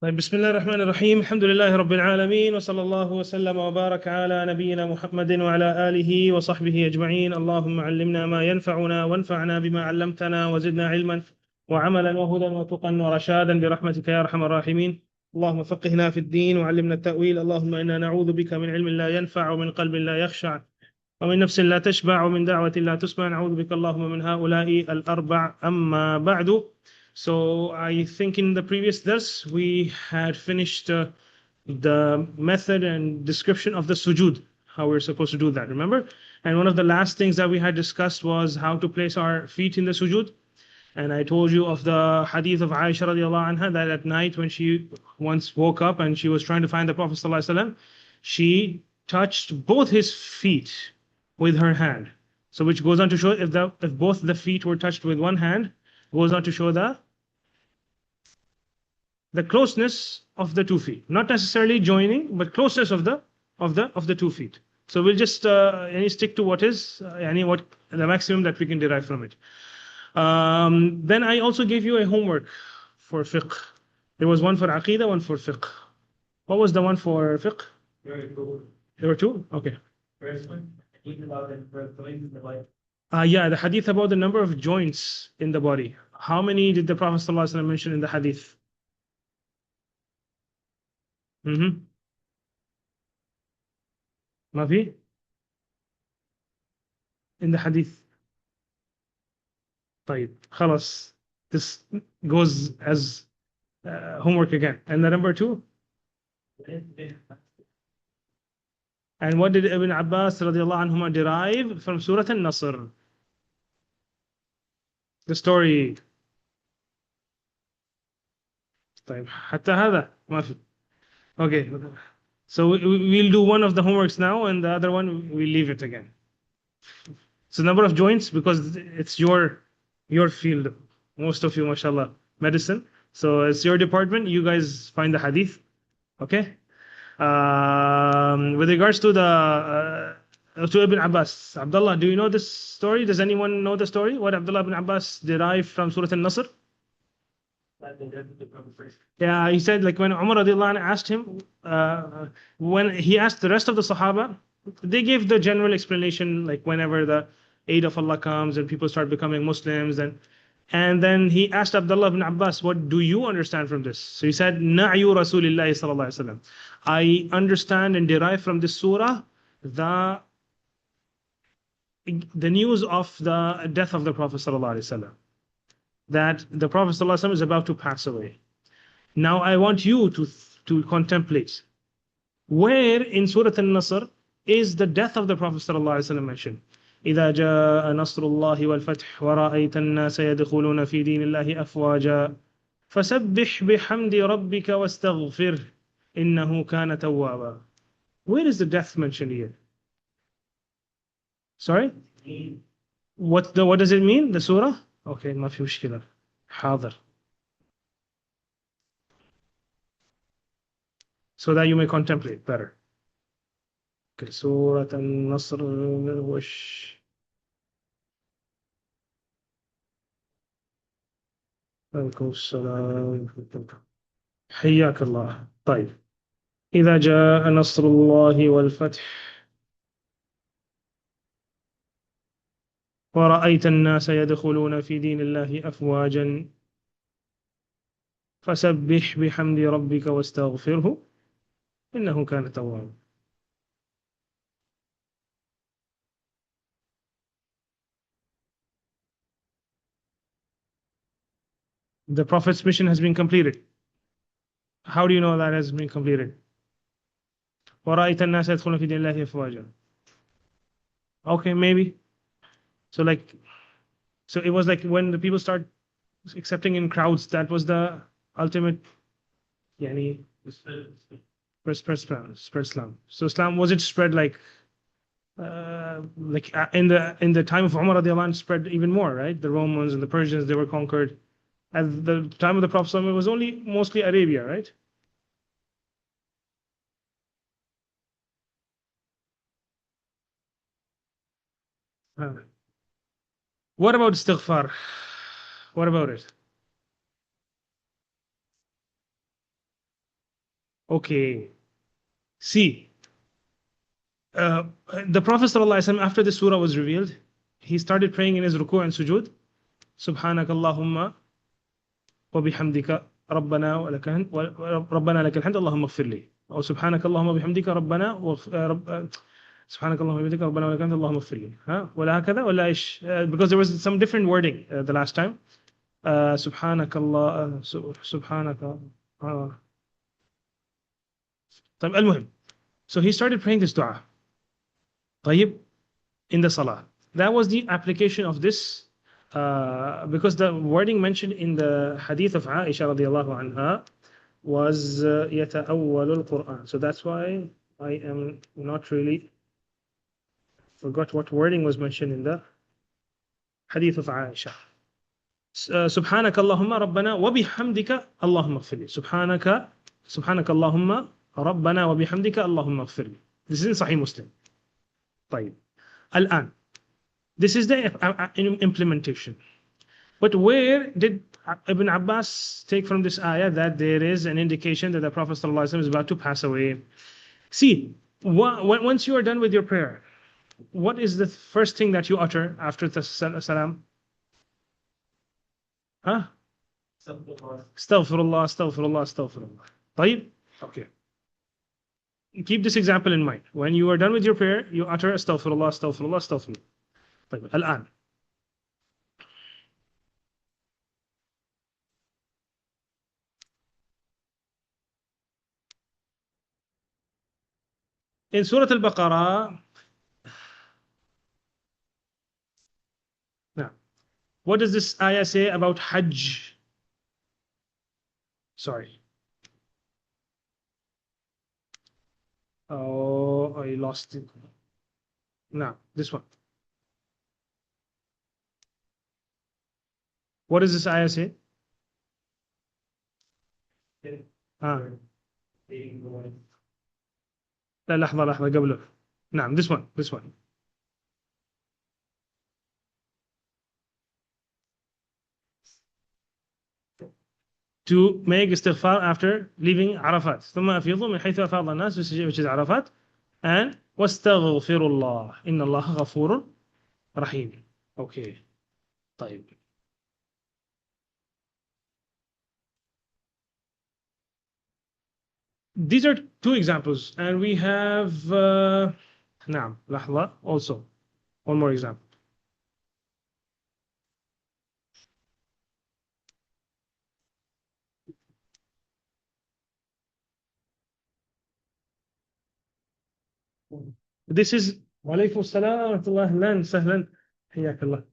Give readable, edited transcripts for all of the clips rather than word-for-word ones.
طيب بسم الله الرحمن الرحيم الحمد لله رب العالمين وصلى الله وسلم وبارك على نبينا محمد وعلى آله وصحبه أجمعين. اللهم علمنا ما ينفعنا وانفعنا بما علمتنا وزدنا علما وعملا وهدى وتقا ورشادا برحمتك يا أرحم الراحمين. اللهم فقهنا في الدين وعلمنا التأويل. اللهم إنا نعوذ بك من علم لا ينفع ومن قلب لا يخشع ومن نفس لا تشبع ومن دعوة لا تسمع. نعوذ بك اللهم من هؤلاء الأربع. أما بعد. So I think in the previous dars we had finished the method and description of the sujood, how we're supposed to do that, remember? And one of the last things that we had discussed was how to place our feet in the sujood. And I told you of the hadith of Aisha radiallahu anha that at night when she once woke up and she was trying to find the Prophet sallallahu alaihi wasallam, she touched both his feet with her hand. So which goes on to show if both the feet were touched with one hand, goes on to show the closeness of the 2 feet, not necessarily joining, but closeness of the 2 feet. So we'll just stick to what is what the maximum that we can derive from it. Then I also gave you a homework for fiqh. There was one for aqidah, one for fiqh. What was the one for fiqh? There were two? Okay. First one, hadith about the joints in the body. Yeah, the hadith about the number of joints in the body. How many did the Prophet ﷺ mention in the hadith? Mafi? In the hadith. طيب خلاص. This goes as homework again. And the number two? And what did Ibn Abbas radiallahu anhuma derive from Surat al-Nasr? The story. طيب حتى هذا ما في. Okay. So we'll do one of the homeworks now and the other one we'll leave it again. So number of joints, because it's your field, most of you, mashallah, medicine. So it's your department. You guys find the hadith. Okay. With regards to to Ibn Abbas, Abdullah, do you know this story? Does anyone know the story? What Abdullah ibn Abbas derived from Surah al-Nasr? Yeah, he said like when Umar radiallahu anhu asked him, when he asked the rest of the Sahaba, they gave the general explanation like whenever the aid of Allah comes and people start becoming Muslims, and then he asked Abdullah ibn Abbas, what do you understand from this? So he said, Na'yu Rasulillahi sallallahu alaihi wasallam. I understand and derive from this surah the news of the death of the Prophet sallallahu alaihi wasallam, that the Prophet sallallahu alaihi wasallam is about to pass away. Now I want you to contemplate where in Surah An-Nasr is the death of the Prophet sallallahu alaihi wasallam mentioned. إذا جاء نصر الله والفتح ورأيت الناس يدخلون في دين الله أفواجا فسبح بحمد ربك واستغفره إنه كان توابا. Where is the death mentioned here? Sorry? What does it mean? The surah? Okay, ما في مشكلة. حاضر. So that you may contemplate better. Okay, Surah An-Nasr. عليكم السلام. حياك الله. طيب. إذا جاء نصر الله والفتح ورأيت الناس يدخلون في دين الله أفواجا فسبح بحمد ربك واستغفره إنه كان توابا. The Prophet's mission has been completed. How do you know that has been completed? وَرَأَيْتَ النَّاسَ يَدْخُلُونَ فِي دِينِ اللَّهِ أَفْوَاجًا. Okay, maybe. So it was like when the people start accepting in crowds, that was the ultimate spread Islam. So Islam, was it spread like in the time of Umar radiallahu anhu, spread even more, right? The Romans and the Persians, they were conquered. At the time of the Prophet it was only mostly Arabia, right? What about istighfar? What about it? Okay. See, the Prophet ﷺ, after the surah was revealed, he started praying in his ruku' and sujood. Subhanak Allahumma wa bihamdika Rabbana wa lakal Rabbana lakal hamd Allahumma ighfir li. Or Subhanak Allahumma bihamdika Rabbana wa Subhanak Allahumma bihamdika Rabbana wa lakal hamd Allahumma ighfir li. Wala hakadha wala ish. Because there was some different wording the last time. Subhanak Allah, Subhanaka. المهم. So he started praying this dua. طيب, in the Salah. That was the application of this, because the wording mentioned in the hadith of Aisha radiallahu anha was يَتَأَوَّلُ الْقُرْآنِ. So that's why I am not really forgot what wording was mentioned in the hadith of Aisha. سبحانك اللهم ربنا وبحمدك اللهم اغفر لي. سبحانك اللهم ربنا وبحمدك اللهم اغفر لي. This is in Sahih Muslim. طيب. الآن. This is the implementation. But where did Ibn Abbas take from this ayah that there is an indication that the Prophet ﷺ is about to pass away? See, once you are done with your prayer, what is the first thing that you utter after the salam? Huh? Astaghfirullah, astaghfirullah, astaghfirullah. طيب? Okay. Keep this example in mind. When you are done with your prayer, you utter astaghfirullah, astaghfirullah, astaghfirullah. طيب. الآن. In Surah al-Baqarah, now, what does this ayah say about Hajj? Sorry. Oh, I lost it. Now, this one. What does this ayah say? لا لحظة قبله. نعم, this one. To make istighfar after leaving Arafat. ثم أفيضوا من حيث أفاض الناس, which is Arafat. And واستغفر الله إن الله غفور رحيم. Okay. طيب. These are two examples, and we have نعم لحظة also one more example. This is وعليكم السلام ورحمة الله. أهلا سهلا حياك الله.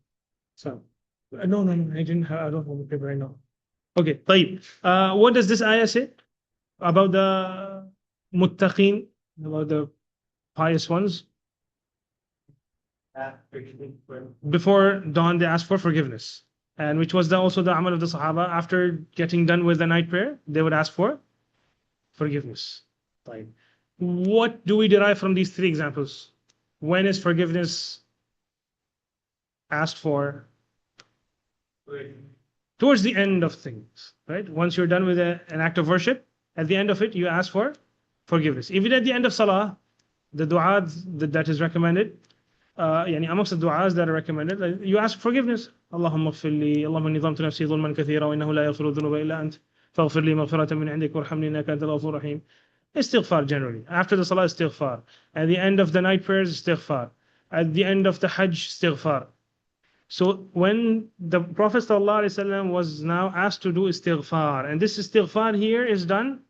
So, no, I don't have the paper right now. Okay, طيب. What does this ayah say about the muttaqin, about the pious ones? Before dawn, they asked for forgiveness, and which was also the amal of the Sahaba. After getting done with the night prayer, they would ask for forgiveness. طيب. What do we derive from these three examples? When is forgiveness asked for? Towards the end of things, right? Once you're done with an act of worship, at the end of it, you ask for forgiveness. Even at the end of Salah, the dua that is recommended, amongst the du'as that are recommended, you ask forgiveness. Allahumma ighfir li, Allahumma inni dhamtu nafsi dhulman kathira wa innahu la yaghfiru dhunuba illa ant faghfir li maghfiratan min 'indik warhamni innaka antal ghafurur rahim. Istighfar generally. After the Salah, istighfar. At the end of the night prayers, istighfar. At the end of the Hajj, istighfar. So when the Prophet ﷺ was now asked to do istighfar, and this istighfar here is done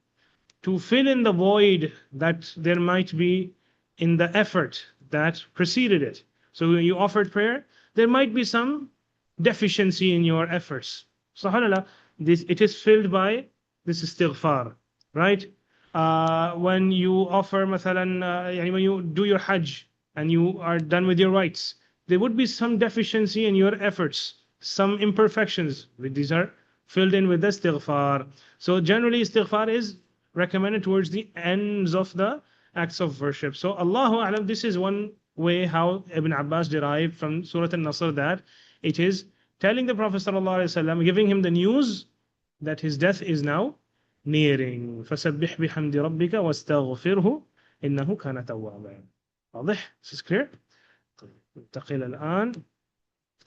to fill in the void that there might be in the effort that preceded it. So when you offered prayer, there might be some deficiency in your efforts. SubhanAllah, it is filled by this istighfar, right? When you offer, when you do your Hajj and you are done with your rites, there would be some deficiency in your efforts, some imperfections. These are filled in with the istighfar. So generally, istighfar is recommended towards the ends of the acts of worship. So Allahu A'lam, this is one way how Ibn Abbas derived from Surah Nasr that it is telling the Prophet ﷺ, giving him the news that his death is now nearing. فَسَبِّحْ بِحَمْدِ رَبِّكَ وَاسْتَغْفِرْهُ إِنَّهُ كَانَ تَوَّابًا. واضح? This is clear? ننتقل الآن.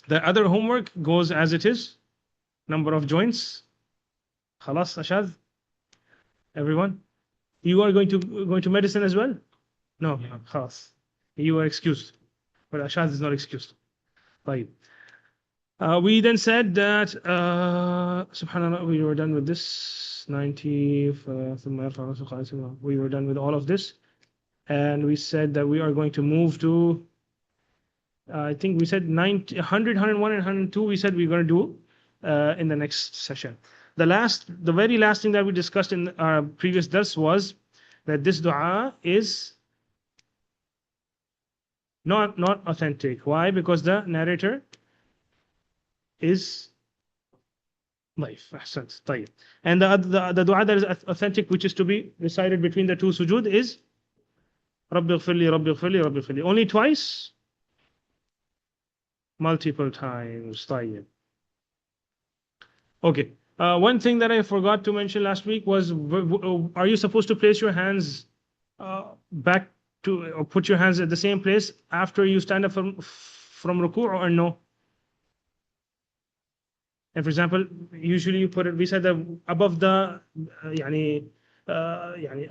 The other homework goes as it is. Number of joints. خلاص أشاذ? Everyone? You are going to medicine as well? No, خلاص. You are excused. But Ashad is not excused. طيب. We then said that subhanallah, we were done with this 90 we were done with all of this, and we said that we are going to move to I think we said 90, 100, 101 and 102 we said we're going to do in the next session. The very last thing that we discussed in our previous dars was that this dua is not authentic. Why? Because the narrator is life. Ahsant. طيب. And the dua that is authentic, which is to be recited between the two sujood, is Rabbi ighfirli, Rabbi ighfirli, Rabbi ighfirli. Only twice? Multiple times. طيب. Okay. One thing that I forgot to mention last week was, are you supposed to place your hands back to, or put your hands at the same place after you stand up from ruku', or no? And for example, usually you put it, we said that above the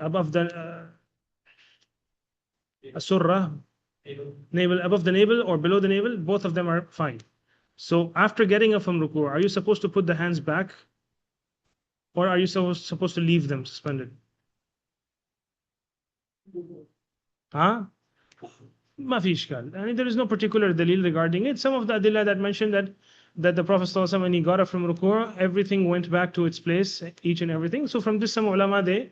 above the surah, navel, above the navel or below the navel, both of them are fine. So after getting up from ruku', are you supposed to put the hands back, or are you supposed to leave them suspended? Huh? ما في إشكال. I mean, there is no particular dalil regarding it. Some of the adillah that mentioned that the Prophet ﷺ, when he got up from ruku', everything went back to its place, each and everything. So from this, some ulama, they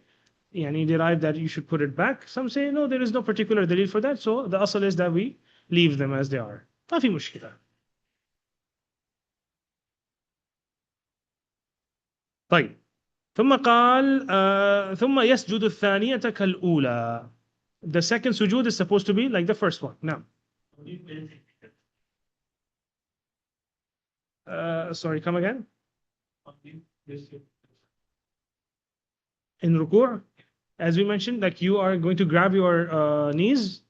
derive that you should put it back. Some say, no, there is no particular dalil for that. So the asal is that we leave them as they are. ما في مشكلة. طيب. ثم قال ثم يسجد الثانية كالأولى. The second sujood is supposed to be like the first one. Now. Sorry, come again? In ruku', as we mentioned, like you are going to grab your knees,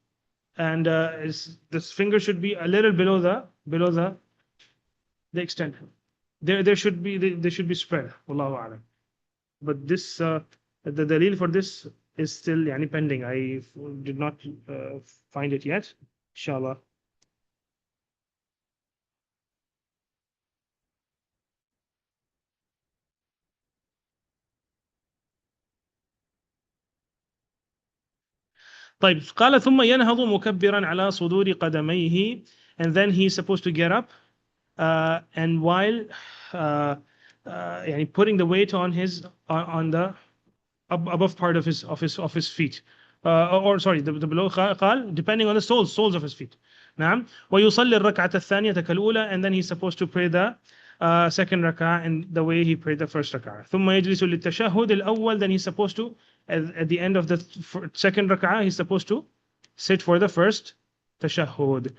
and this finger should be a little below the extent. They should be spread. Wallahu a'lam. But this the dalil for this is still pending. I did not find it yet. Inshallah. طيب. قال ثم ينهض مكبرا على صدور قدميه, and then he's supposed to get up and while putting the weight on the above part of his feet, or sorry, the below. قال depending on the soles of his feet. نعم. ويصلي الركعة الثانية كالأولى, and then he's supposed to pray the second rak'ah in the way he prayed the first rak'ah. ثم يجلس للتشهد الأول, then he's supposed to, at the end of the second rak'ah, he's supposed to sit for the first tashahhud.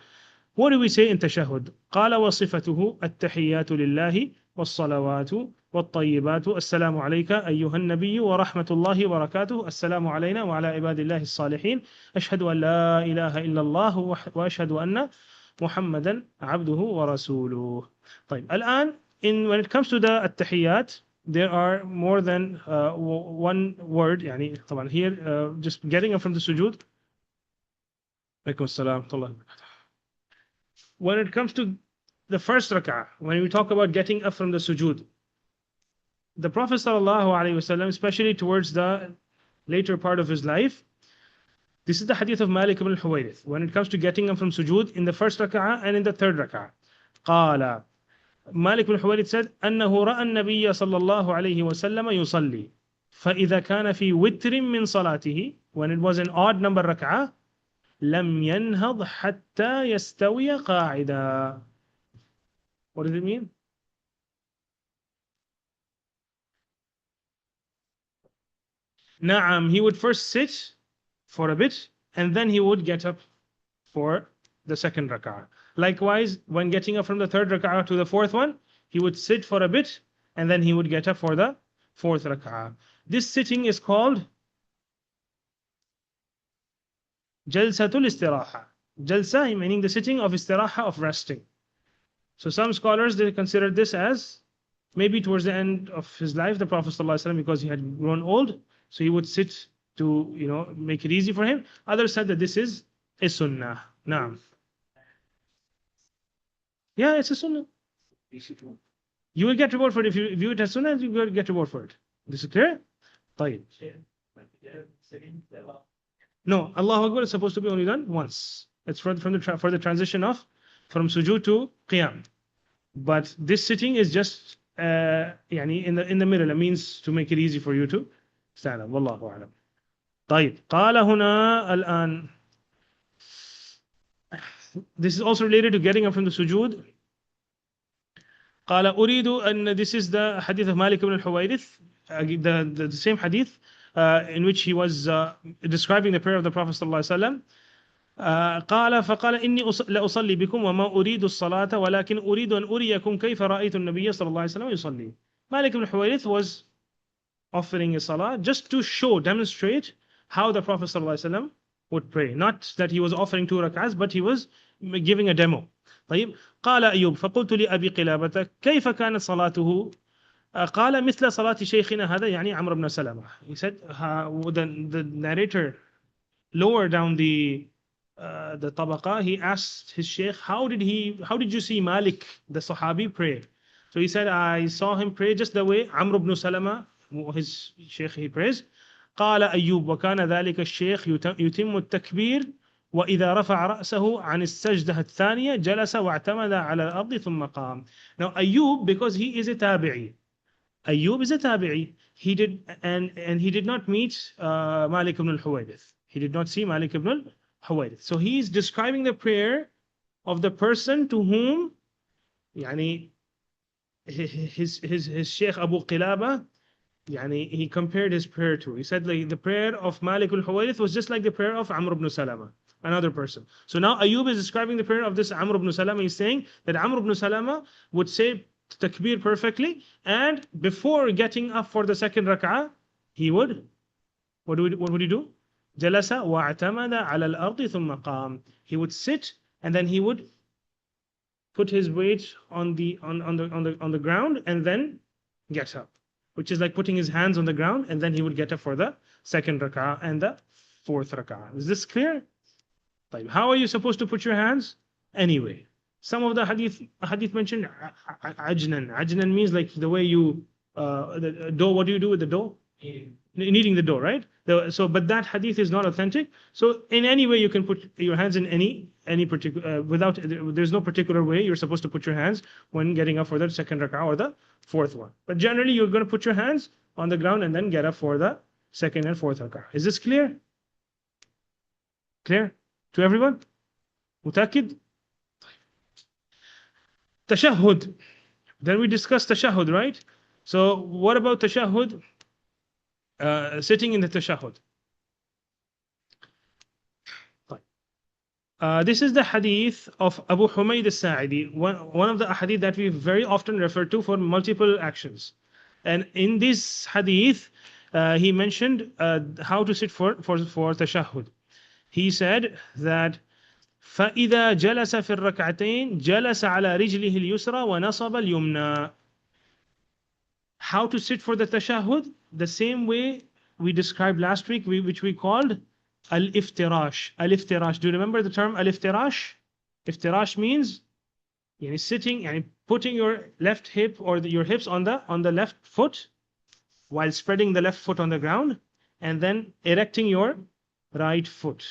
What do we say in tashahhud? قال وصفته التحيات لله والصلوات والطيبات السلام عليك أيها النبي ورحمة الله وبركاته السلام علينا وعلى عباد الله الصالحين أشهد أن لا إله إلا الله وأشهد أن محمدا عبده ورسوله. طيب. الآن when it comes to the التحيات, there are more than one word. طبعا here just getting up from the sujood. عليكم السلام ورحمة الله وبركاته. When it comes to the first rak'ah, when we talk about getting up from the sujood, the Prophet ﷺ, especially towards the later part of his life, this is the hadith of Malik ibn al-Huwayrith, when it comes to getting up from sujood in the first rak'ah and in the third rak'ah. قال Malik ibn al-Huwayrith said أنه رأى النبي صلى الله عليه وسلم يصلي فإذا كان في وتر من صلاته, when it was an odd number rak'ah, لم ينهض حتى يستوي قاعدا. What does it mean? Na'am, he would first sit for a bit and then he would get up for the second rak'ah. Likewise, when getting up from the third rak'ah to the fourth one, he would sit for a bit and then he would get up for the fourth rak'ah. This sitting is called Jalsatul Istiraha. Jalsa meaning the sitting of istiraha, of resting. So some scholars, they consider this as maybe towards the end of his life, the Prophet ﷺ, because he had grown old, so he would sit to, make it easy for him. Others said that this is a sunnah. Naam. Yeah, it's a sunnah. You will get reward for it. If you view it as sunnah, you will get reward for it. This is clear? طيب. No, Allahu Akbar is supposed to be only done once. It's for the transition of from sujood to qiyam. But this sitting is just in the middle. It means to make it easy for you to stand up. Wallahu a'lam. طيب. قال هنا الآن. This is also related to getting up from the sujood. قال أريد أن, this is the hadith of Malik ibn al-Huwayrith, the same hadith in which he was describing the prayer of the Prophet ﷺ. قال فقال إني لأصلي بكم وما أريد الصلاة ولكن أريد أن أريكم كيف رأيت النبي صلى الله عليه وسلم يصلي. Malik ibn al-Huwayrith was offering a salah just to demonstrate how the Prophet ﷺ would pray. Not that he was offering 2 rak'ahs, but he was giving a demo. طيب. قال أيوب فقلت لأبي قلابة كيف كانت صلاته قال مثل صلاة شيخنا هذا يعني عمرو بن سلمة. He said the narrator lower down the tabaqa, he asked his sheikh, how did you see Malik the Sahabi pray? So he said, I saw him pray just the way Amr ibn Salama, his sheikh, he prays. قال أيوب وكان ذلك الشيخ يتم التكبير وإذا رفع رأسه عن السجدة الثانية جلس واعتمد على الأرض ثم قام. Now Ayub, because he is a tabi'i, he did not meet Malik ibn al-Huwayrith. He did not see Malik ibn al-Huwayrith. So he is describing the prayer of the person to whom his Sheikh Abu Qilaba, he compared his prayer to. He said like the prayer of Malik al-Huwayrith was just like the prayer of Amr ibn Salama, another person. So now Ayub is describing the prayer of this Amr ibn Salama. He's saying that Amr ibn Salama would say takbir perfectly, and before getting up for the second rak'ah, he would, what would he do? Jalasa wa'tamada ala al-ardi thumma qam. He would sit and then he would put his weight on the ground and then get up, which is like putting his hands on the ground, and then he would get up for the second rak'ah and the fourth rak'ah. Is this clear? How are you supposed to put your hands? Anyway, some of the hadith mentioned ajnan. Ajnan means like the way you the dough. What do you do with the dough? Kneading the dough, right? But that hadith is not authentic. So in any way you can put your hands in any particular without. There's no particular way you're supposed to put your hands when getting up for the second rak'ah or the fourth one. But generally you're going to put your hands on the ground and then get up for the second and fourth rak'ah. Is this clear? Clear to everyone? Mutakid? Tashahhud. Then we discussed tashahhud, right? So what about tashahhud? Sitting in the tashahhud. This is the hadith of Abu Humayd al-Sa'idi, one of the hadith that we very often refer to for multiple actions. And in this hadith, he mentioned how to sit for tashahhud. He said that فَإِذَا جَلَسَ فِي الرَّكْعَتَيْنِ جَلَسَ عَلَى رِجْلِهِ الْيُسْرَى وَنَصَبَ الْيُمْنَى. How to sit for the tashahhud? The same way we described last week, which we called al-Iftirash. Al-Iftirash. Do you remember the term al-Iftirash? Iftirash means sitting, putting your left hip or your hips on the left foot while spreading the left foot on the ground, and then erecting your right foot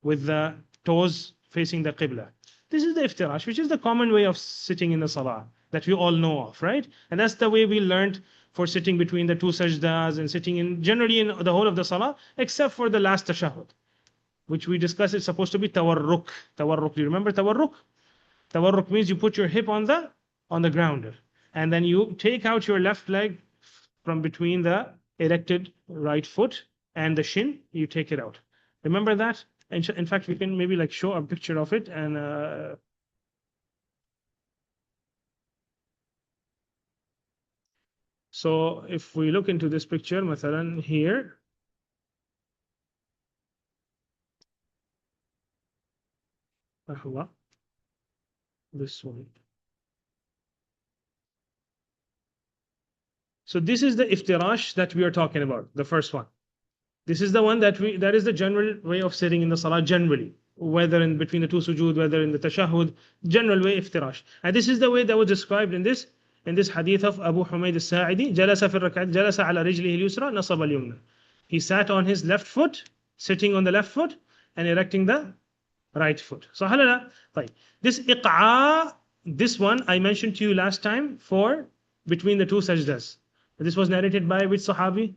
with the toes facing the Qibla. This is the Iftirash, which is the common way of sitting in the Salah that we all know of, right? And that's the way we learned for sitting between the 2 sajdas and sitting generally in the whole of the Salah, except for the last Tashahhud, which we discussed. It's supposed to be Tawarruk. Tawarruk. Do you remember Tawarruk? Tawarruk means you put your hip on the ground, and then you take out your left leg from between the erected right foot and the shin. You take it out. Remember that? In fact, we can maybe show a picture of it and. So if we look into this picture, مثلا here, this one. So this is the iftirash that we are talking about, the first one. This is the one that is the general way of sitting in the salah generally, whether in between the two sujood, whether in the tashahhud, general way iftirash. And this is the way that was described in this hadith of Abu Humayd al-Sa'idi, jalasa fi rak'at, jalasa ala rijlihi al-yusra, nasab al-yumna. He sat on his left foot, sitting on the left foot, and erecting the right foot. So halala. This iq'a, this one I mentioned to you last time for between the two sajdas. This was narrated by which Sahabi?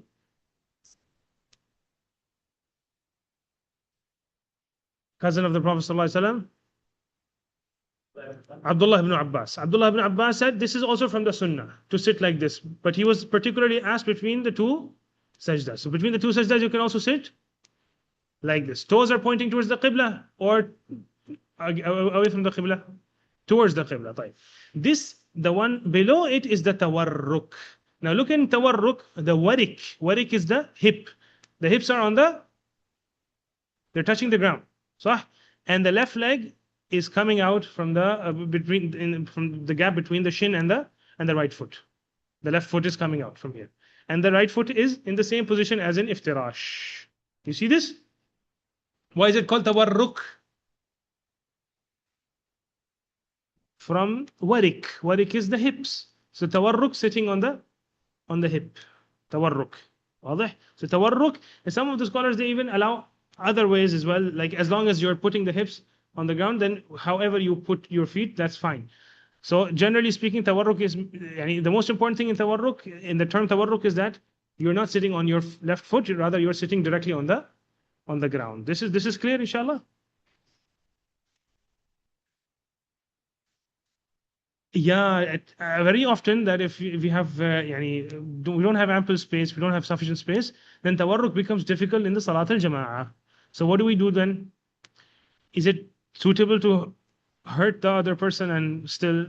Cousin of the Prophet ﷺ? Abdullah ibn Abbas. Abdullah ibn Abbas said this is also from the Sunnah to sit like this. But he was particularly asked between the two sajdas. So between the two sajdas you can also sit like this. Toes are pointing towards the Qibla or away from the Qibla? Towards the Qibla. This, the one below it is the Tawarruk. Now look in Tawarruk, the warik. Warik is the hip. The hips are they're touching the ground. And the left leg is coming out from the from the gap between the shin and the right foot. The left foot is coming out from here. And the right foot is in the same position as in Iftirash. You see this? Why is it called Tawarruk? From warik. Warik is the hips. So Tawarruk sitting on the hip. Tawarruk. So Tawarruk, and some of the scholars, they even allow other ways as well, like as long as you're putting the hips on the ground, then however you put your feet, that's fine. So generally speaking, Tawarruk is, the most important thing in Tawarruk, in the term Tawarruk, is that you're not sitting on your left foot, rather you're sitting directly on the ground. This is clear, inshallah? Yeah, very often that if we have, we don't have ample space, we don't have sufficient space, then Tawarruk becomes difficult in the Salat al-Jama'ah. So what do we do then? Is it suitable to hurt the other person and still?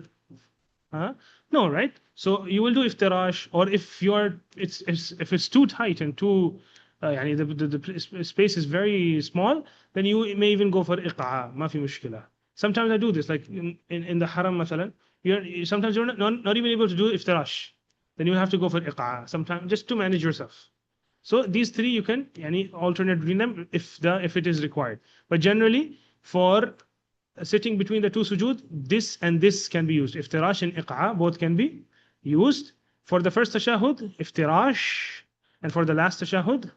No, right? So you will do iftirash, or if it's too tight and too, the space is very small, then you may even go for iq'a, ma fi mushkila. Sometimes I do this, like in the haram, masalan. Sometimes you're not even able to do iftirash. Then you have to go for iq'a, sometimes just to manage yourself. So these three you can alternate between them if it is required. But generally, for sitting between the two sujood, this and this can be used. Iftirash and iq'a both can be used. For the first tashahhud, iftirash, and for the last tashahhud,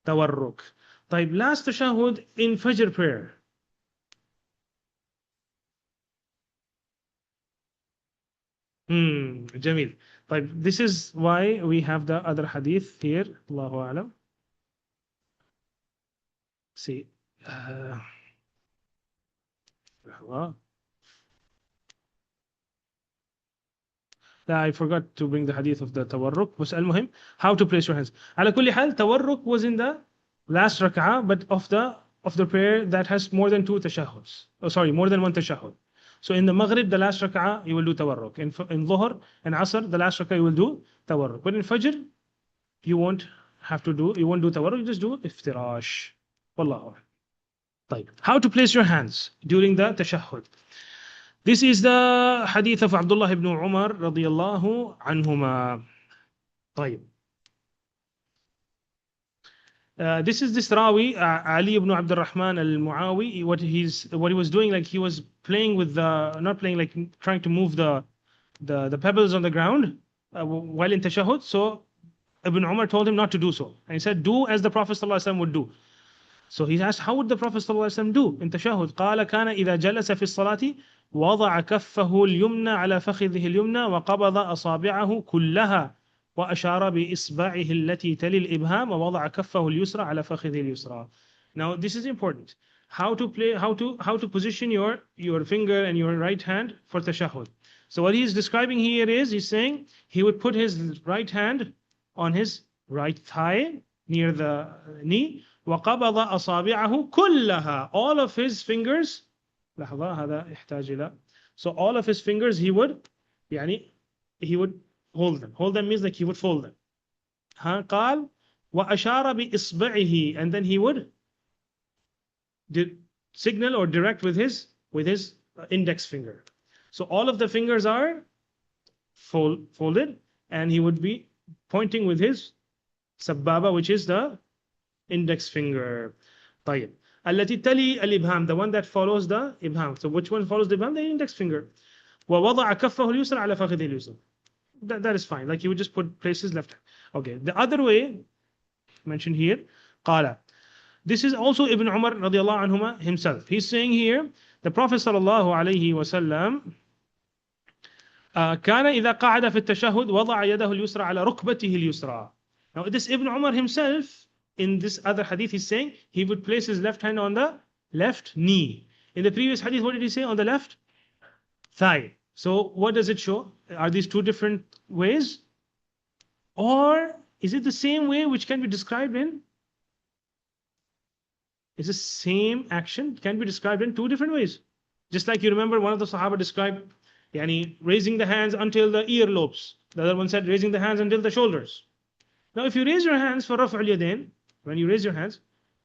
tawarruk. Last tashahhud in Fajr prayer. Jamil. This is why we have the other hadith here. Allahu Alam. See. I forgot to bring the hadith of the Tawarruk. But al-Muhim, how to place your hands. Ala kulli hal, Tawarruk was in the last rak'ah, but of the prayer that has more than two tashahhuds. More than one tashahhud. So in the Maghrib, the last rak'ah, you will do Tawarruk. In Dhuhr and Asr, the last rak'ah, you will do Tawarruk. But in Fajr, you won't do Tawarruk, you just do Iftirash. Wallahu. How to place your hands during the Tashahhud. This is the hadith of Abdullah ibn Umar radiyallahu anhuma. This is this Rawi, Ali ibn Abdul Rahman al-Muawi, what he was doing, like he was playing with trying to move the pebbles on the ground while in tashahhud. So Ibn Umar told him not to do so. And he said, do as the Prophet ﷺ would do. So he asked, how would the Prophet ﷺ do in tashahhud? قال كان إذا جلس في الصلاة وضع كفه اليمنى على فخذه اليمنى وقبض أصابعه كلها وأشار بإصبعه التي تلي الإبهام ووضع كفه اليسرى على فخذه اليسرى. Now this is important. How to position your finger and your right hand for tashahhud. So what he is describing here is, he's saying he would put his right hand on his right thigh near the knee. وقبض أصابعه كلها. All of his fingers. لحظة هذا يحتاج إلى. So all of his fingers he would hold them. Hold them means like he would fold them. قال وأشار بإصبعه, and then he would signal or direct with his index finger. So all of the fingers are folded, and he would be pointing with his sababa, which is the index finger. طيب. التي تلي الإبهام, the one that follows the ibham. So which one follows the ibham? The index finger. ووضع كفه اليسرى على فخذه اليسرى. That is fine. Like he would just place his left hand. Okay. The other way mentioned here, قال. This is also Ibn Umar radiallahu anhuma himself. He's saying here, the Prophet sallallahu alayhi wasallam كان إذا قعد في التشهد وضع يده اليسرى على ركبته اليسرى. Now this Ibn Umar himself, in this other hadith, he's saying he would place his left hand on the left knee. In the previous hadith, what did he say? On the left thigh. So what does it show? Are these two different ways? Or is it the same way which can be described in? It's the same action can be described in two different ways. Just like you remember one of the Sahaba described raising the hands until the earlobes. The other one said raising the hands until the shoulders. Now if you raise your hands for Raf'ul Yadain, when you raise your hands,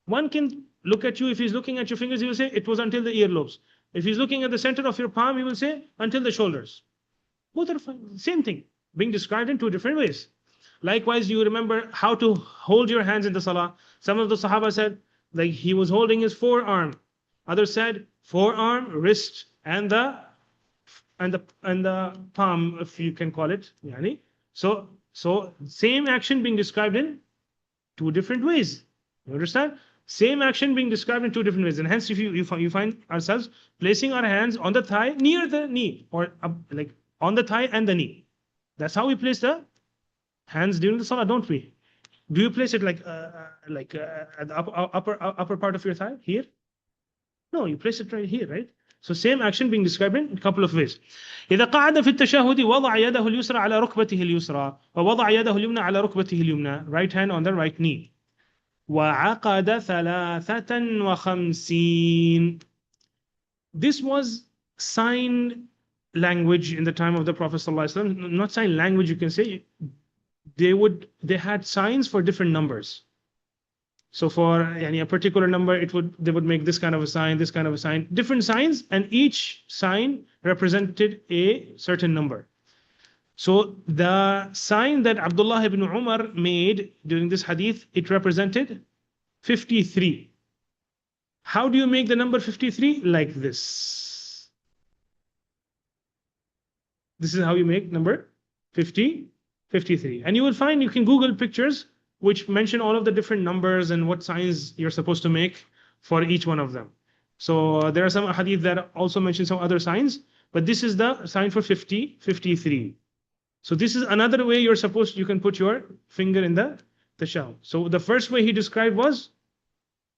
one can look at you. If he's looking at your fingers, he will say it was until the earlobes. If he's looking at the center of your palm, he will say until the shoulders. Both are fine. Same thing, being described in two different ways. Likewise, you remember how to hold your hands in the Salah. Some of the Sahaba said, like he was holding his forearm. Others said forearm, wrist, and the palm, if you can call it. So same action being described in two different ways. You understand? Same action being described in two different ways, and hence if you find ourselves placing our hands on the thigh near the knee, or like on the thigh and the knee. That's how we place the hands during the Salah, don't we? Do you place it at the upper part of your thigh here? No, you place it right here, right? So same action being described in a couple of ways. إذا قعد في التشهد وضع يده اليسرى على ركبته اليسرى ووضع يده اليمنى على ركبته اليمنى. Right hand on the right knee. وعقد ثلاثة وخمسين. This was sign language in the time of the Prophet ﷺ. Not sign language, you can say. They had signs for different numbers. So for a particular number, they would make this kind of a sign, this kind of a sign, different signs, and each sign represented a certain number. So the sign that Abdullah ibn Umar made during this hadith, it represented 53. How do you make the number 53? Like this. This is how you make number 53. And you will find, you can Google pictures which mention all of the different numbers and what signs you're supposed to make for each one of them. So there are some hadith that also mention some other signs, but this is the sign for 53. So this is another way you can put your finger in the tashahhud. So the first way he described was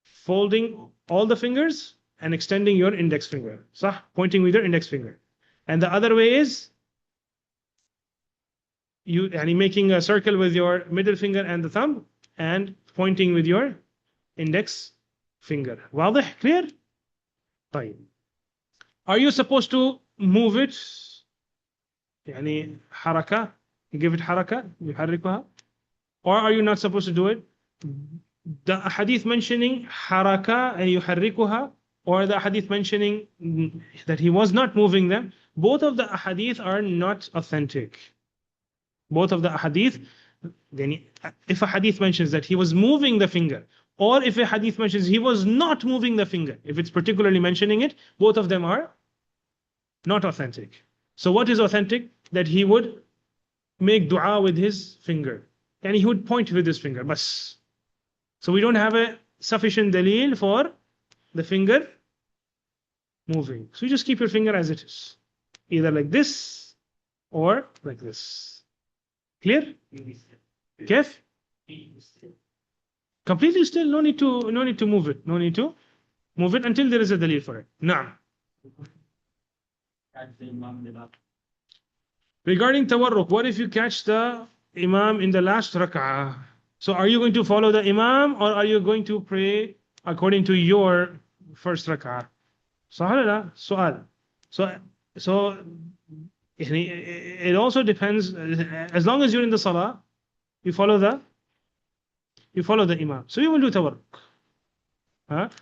folding all the fingers and extending your index finger. Pointing with your index finger. And the other way is making a circle with your middle finger and the thumb and pointing with your index finger. واضح? Clear? طيب. Are you supposed to move it? حركة, you give it حركة, يحركها, or are you not supposed to do it? The hadith mentioning حركة and يحركها, or the hadith mentioning that he was not moving them, both of the hadith are not authentic. Both of the hadith, if a hadith mentions that he was moving the finger, or if a hadith mentions he was not moving the finger, if it's particularly mentioning it, both of them are not authentic. So what is authentic? That he would make dua with his finger, and he would point with his finger. Bas. So we don't have a sufficient dalil for the finger moving. So you just keep your finger as it is, either like this or like this. Clear? Kef? Completely still, no need to move it. No need to move it until there is a dalil for it. Naam. Regarding Tawarruk, what if you catch the Imam in the last rak'ah? So are you going to follow the Imam, or are you going to pray according to your first rak'ah? Su'al. So It also depends. As long as you're in the Salah, you follow the Imam. So you will do Tawarruk.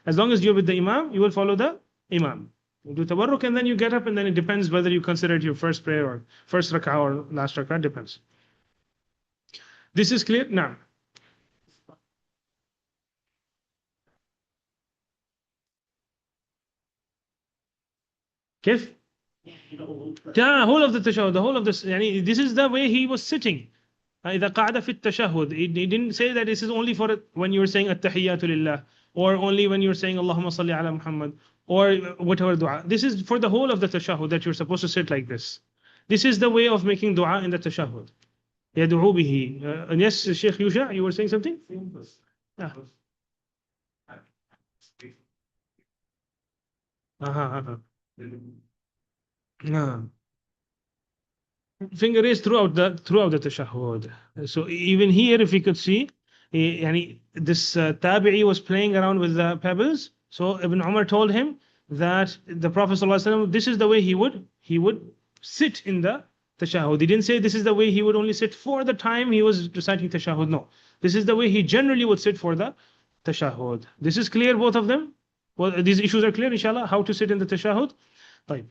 As long as you're with the Imam, you will follow the Imam. You do Tawarruk and then you get up, and then it depends whether you consider it your first prayer or first rak'ah or last rak'ah. Depends. This is clear now. كيف؟ Yeah, whole of the tashahhud, the whole of this. This is the way he was sitting. إذا قعد في التشهد. He didn't say that this is only for when you're saying التحيات لله, or only when you're saying اللهم صل على محمد, or whatever dua. This is for the whole of the tashahhud that you're supposed to sit like this. This is the way of making dua in the tashahhud. يدعو به. Yes, Sheikh Yusha, you were saying something? Ah. Finger raised throughout the tashahhud. So even here, if we could see, this tabi'i was playing around with the pebbles. So Ibn Umar told him that the Prophet ﷺ, this is the way he would sit in the tashahhud. He didn't say this is the way he would only sit for the time he was reciting tashahhud. No, this is the way he generally would sit for the tashahhud. This is clear, both of them? Well, these issues are clear, inshallah, how to sit in the tashahhud. طيب.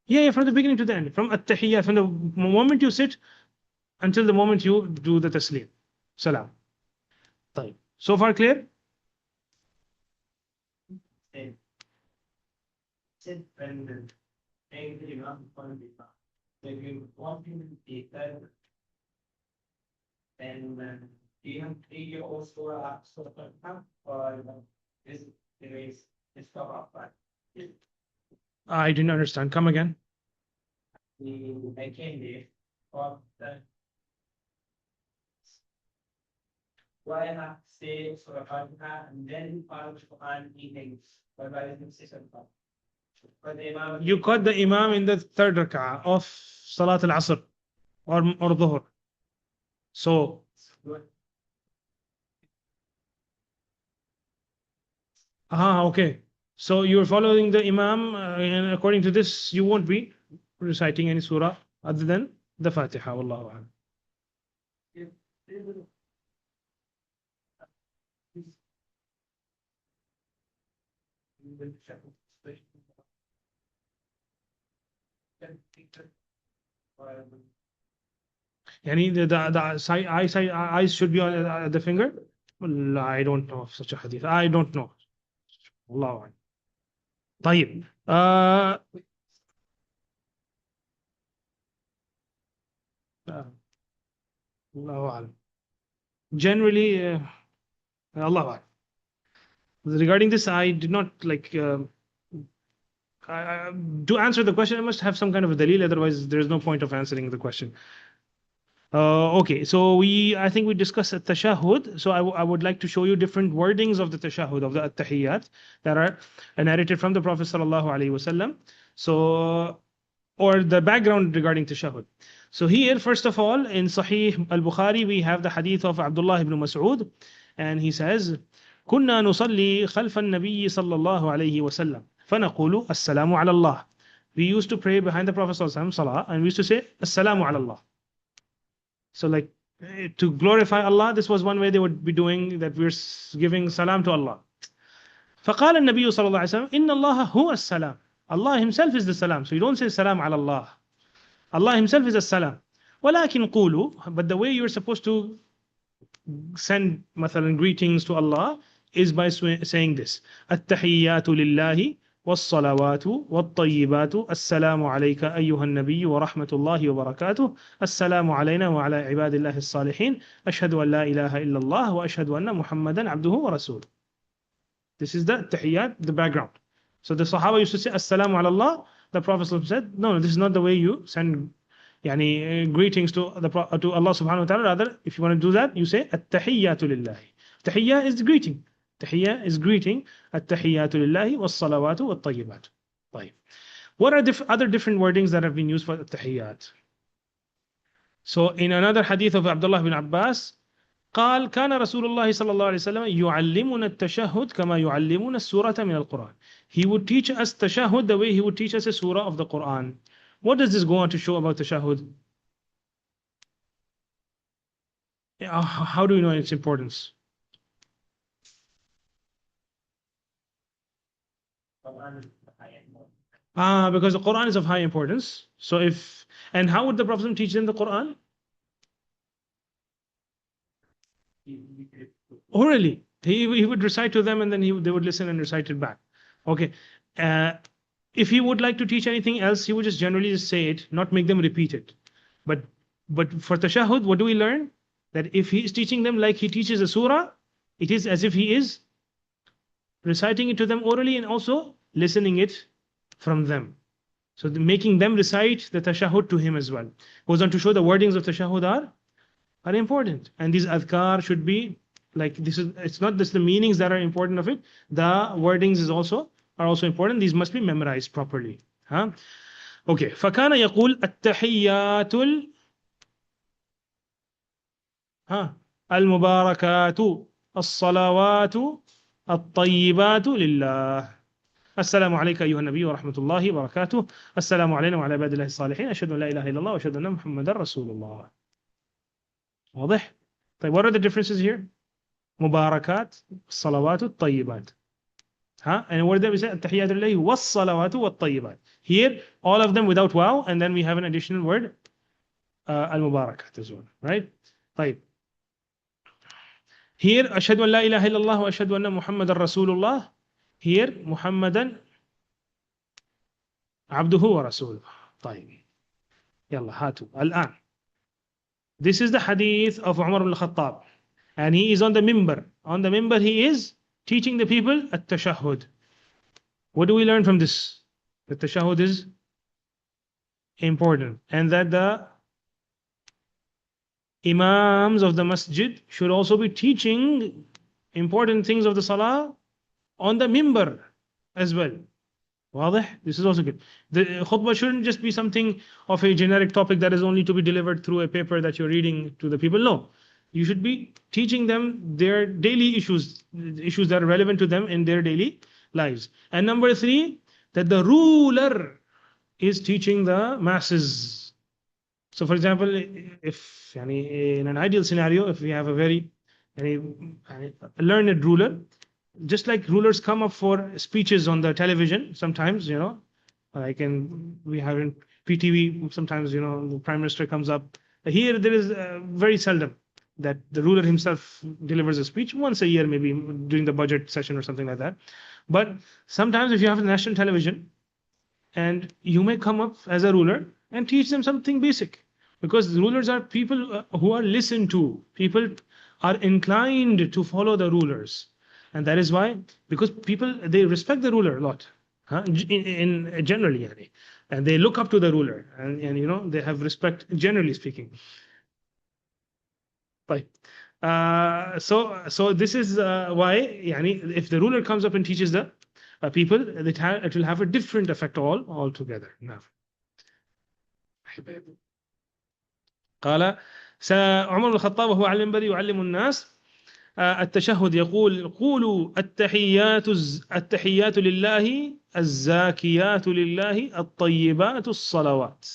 Yeah, from the beginning to the end. From at-tahiyyat, from the moment you sit until the moment you do the taslim. Salam. طيب. So far clear? Sit and angry enough for the if you want him to be that, then you also are sort of or this is cover up. I didn't understand. Come again. I came there for the why not say sort of and then part of Quran eating but by the system. You caught the Imam in the third rak'ah of Salat al-Asr or Dhuhr. So okay. So you're following the Imam, and according to this, you won't be reciting any surah other than the Fatiha. Wallahu a'lam. The eyes should be on the finger. Well, I don't know of such a hadith. I don't know. Allahu a'lam. طيب. Allahu a'lam. Generally, Allahu a'lam. Regarding this, I did not like. To answer the question, I must have some kind of a dalil, otherwise there is no point of answering the question. Okay, so I think we discussed at-tashahhud. So I would like to show you different wordings of the tashahhud, of the at-tahiyyat, that are narrated from the Prophet sallallahu alaihi wasallam. So, or the background regarding tashahhud. So here, first of all, in Sahih al-Bukhari, we have the hadith of Abdullah ibn Mas'ud, and he says, كنا نصلي خلف النبي صلى الله عليه وسلم فنقول السلام على الله. We used to pray behind the Prophet sallallahu alaihi wasallam, salah, and we used to say السلام على الله. So like to glorify Allah, this was one way they would be doing that. We're giving salam to Allah. فقال النبي صلى الله عليه وسلم إن الله هو السلام. Allah himself is the salam. So you don't say salam ala Allah. Allah himself is a salam. ولكن قولوا, but the way you're supposed to send مثلا greetings to Allah is by saying this: التحيات لله والصلوات والطيبات السلام عليك أيها النبي ورحمة الله وبركاته السلام علينا وعلى عباد الله الصالحين أشهد أن لا إله إلا الله وأشهد أن محمدا عبده ورسوله. This is the tahiyyat, the background. So the Sahaba used to say Assalamu ala Allah. The Prophet said, no, this is not the way you send greetings to Allah subhanahu wa ta'ala. Rather, if you want to do that, you say At-tahiyyatu lillahi. Tahiyya is the greeting. Tahiyya is greeting. At-tahiyyatu lillahi was-salawatu wat-tayyibatu. طيب. What are other different wordings that have been used for the tahiyyat? So in another hadith of Abdullah bin Abbas, قال كان رسول الله صلى الله عليه وسلم يعلمنا التشهد كما يعلمنا السورة من القرآن. He would teach us tashahhud the way he would teach us a surah of the Quran. What does this go on to show about tashahhud? How do you know its importance? Because the Quran is of high importance. So and how would the Prophet teach them the Quran? Orally. He would recite to them and then they would listen and recite it back. Okay. If he would like to teach anything else, he would just generally just say it, not make them repeat it. But for tashahhud, what do we learn? That if he is teaching them like he teaches a surah, it is as if he is reciting it to them orally and also listening it from them. So making them recite the tashahhud to him as well. Goes on to show the wordings of tashahhud are important. And these adhkar should be like it's not just the meanings that are important of it, the wordings are also important. These must be memorized properly. Okay. فَكَانَ يَقُولُ التَّحِيَّاتُ الْمُبَارَكَاتُ الصَّلَوَاتُ الطَّيِّبَاتُ لِلَّهِ السلام عليك أيها النبي ورحمة الله وبركاته السلام علينا وعلى عباد الله الصالحين أشهد أن لا إله إلا الله وأشهد أن محمدا رسول الله. واضح؟ طيب, what are the differences here? مباركات الصلوات الطيبات. And what did we say? التحيات لله والصلوات والطيبات. Here, all of them without wow, and then we have an additional word, al-mubarakat as well, right? طيب. Here, أشهد أن لا إله إلا الله وأشهد أن محمدا رسول الله. Here, محمدا عبده ورسوله. طيب. يلا هاتوا الآن. This is the hadith of Umar ibn al-Khattab. And he is on the mimbar. On the mimbar he is teaching the people at-tashahhud. What do we learn from this? That tashahhud is important. And that the imams of the masjid should also be teaching important things of the salah on the mimbar as well. واضح? This is also good. The khutbah shouldn't just be something of a generic topic that is only to be delivered through a paper that you're reading to the people. No. You should be teaching them their daily issues that are relevant to them in their daily lives. And number 3, that the ruler is teaching the masses. So for example, if in an ideal scenario, if we have a very learned ruler, just like rulers come up for speeches on the television sometimes, like we have in PTV, sometimes, the Prime Minister comes up. Here there is very seldom that the ruler himself delivers a speech, once a year maybe during the budget session or something like that. But sometimes if you have a national television, and you may come up as a ruler and teach them something basic. Because the rulers are people who are listened to. People are inclined to follow the rulers. And that is why, because people, they respect the ruler a lot. In generally. And they look up to the ruler. And they have respect, generally speaking. So this is why if the ruler comes up and teaches the people, it will have a different effect altogether. Now, قال عمر بن الخطاب وهو على المنبر يعلم الناس التشهد يقول قولوا التحيات لله الزاكيات لله الطيبات الصلوات.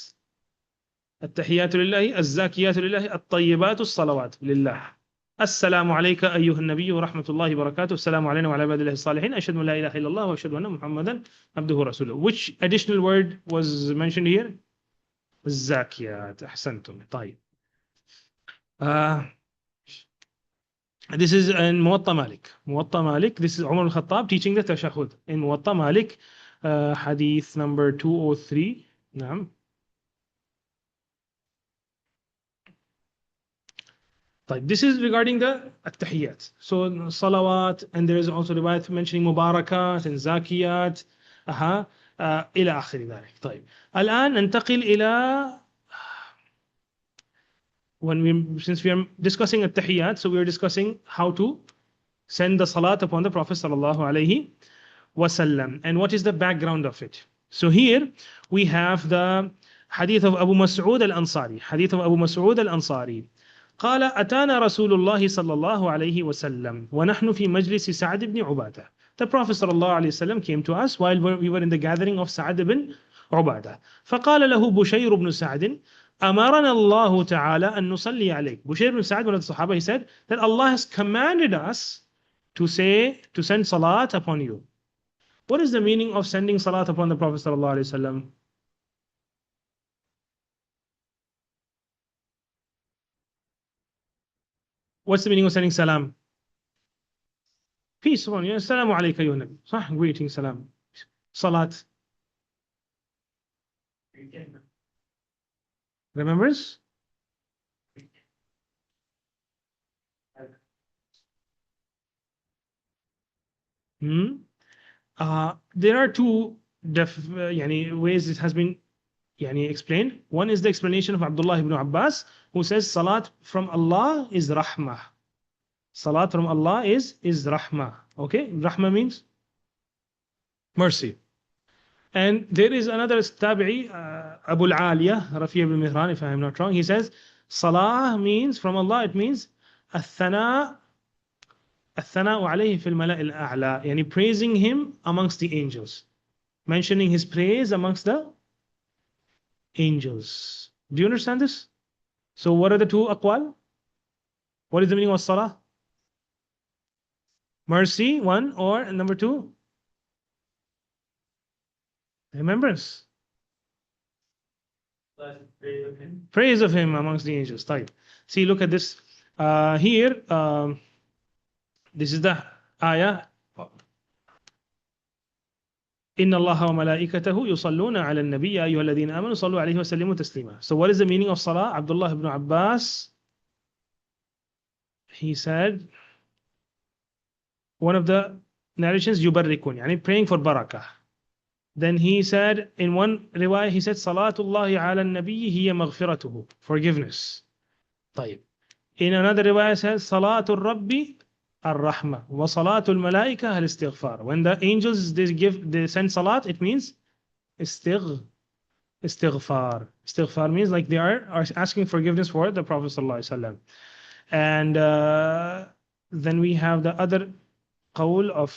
التحيات لله الزاكيات لله الطيبات الصلوات لله. السلام عليك أيها النبي ورحمة الله وبركاته السلام علينا وعلى عباد الله الصالحين أشهد أن لا إله إلا الله وأشهد أن محمدا عبده ورسوله. Which additional word was mentioned here? الزاكيات. أحسنتم. طيب. This is in Muwatta Malik. Muwatta Malik. This is Umar al-Khattab teaching the Tashahhud. In Muwatta Malik, hadith number 203. نعم. This is regarding the at-tahiyyat. So salawat, and there is also riwayat mentioning mubarakat and zakiyat. إلى آخر ذلك. طيب. الآن ننتقل إلى since we are discussing at-tahiyyat, so we are discussing how to send the salat upon the Prophet sallallahu alaihi wasallam and what is the background of it. So here we have the hadith of Abu Mas'ud al-Ansari. Hadith of Abu Mas'ud al-Ansari. قال أتانا رسول الله صلى الله عليه وسلم ونحن في مجلس سعد بن عبادة. The Prophet صلى الله عليه وسلم came to us while we were in the gathering of Sa'd ibn Ubadah. فقال له بشير بن سعد أمرنا الله تعالى أن نصلي عليك. Bushayr ibn Sa'd, one of the Sahaba, he said that Allah has commanded us to send salat upon you. What is the meaning of sending salat upon the Prophet sallallahu alaihi wasallam? What's the meaning of sending salam? Peace upon you. Assalamu alayka ya Nabi. Sah, greeting, salam. Salat. Remembers? There are two ways it has been explained. One is the explanation of Abdullah ibn Abbas, who says salat from Allah is rahmah. Salat from Allah is rahmah. Okay, rahmah means mercy. And there is another tabi'i, Abu al-Aliyah, Rafi ibn Mihran, if I am not wrong. He says salah means from Allah, it means الثناء عليه في الملأ الأعلى, يعني praising him amongst the angels, mentioning his praise amongst the angels. Do you understand this? So what are the two aqwal? What is the meaning of salah? Mercy, one, or number two? Remembrance. Praise of him amongst the angels. Type. See, look at this. Here, this is the ayah. إن الله وملائكته يصلون على النبي يا أيها الذين آمنوا صلوا عليه وسلموا تسليما. So what is the meaning of salah? Abdullah ibn Abbas, he said, one of the narrations, yubarrikun, yani praying for barakah. Then he said, in one riwayah, he said, Salatullahi ala nabi hiya maghfiratuhu, forgiveness. طيب. In another riwayah, says, Salatul Rabbi ar-Rahma wa Salatul Malaika al-Istighfar. When the angels they send salat, it means istighfar. Istighfar means like they are asking forgiveness for the Prophet ﷺ. And then we have the other qawl of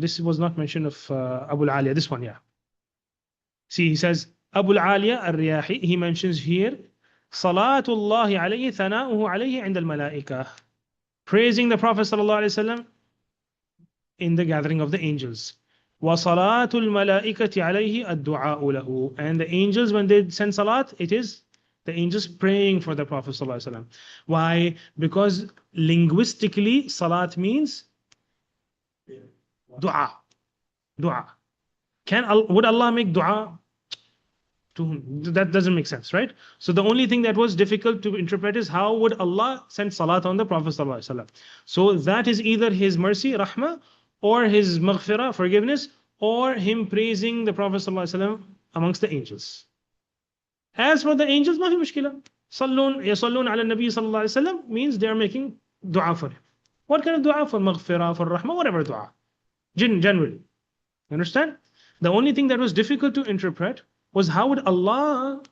this was not mentioned of Abu al-Aliya, this one, yeah. See, he says Abu al-Aliya al-Riyahi, he mentions here Salatullahi alayhi thana'uhu alayhi 'inda al-malaika, praising the Prophet ﷺ in the gathering of the angels. Wa salatul malaikati alayhi ad-du'a'u lahu, and the angels, when they send salat, it is the angels praying for the Prophet ﷺ. Why? Because linguistically salat means dua. Dua. Would Allah make dua to whom? That doesn't make sense, right? So the only thing that was difficult to interpret is how would Allah send salat on the Prophet ﷺ. So that is either his mercy, rahmah, or his maghfirah, forgiveness, or him praising the Prophet ﷺ amongst the angels. As for the angels, ma fi mushkila. Yasallun ala nabi sallallahu alayhi wasallam means they are making dua for him. What kind of dua? For maghfirah, for rahmah, whatever dua. Generally. Understand? The only thing that was difficult to interpret was how would Allah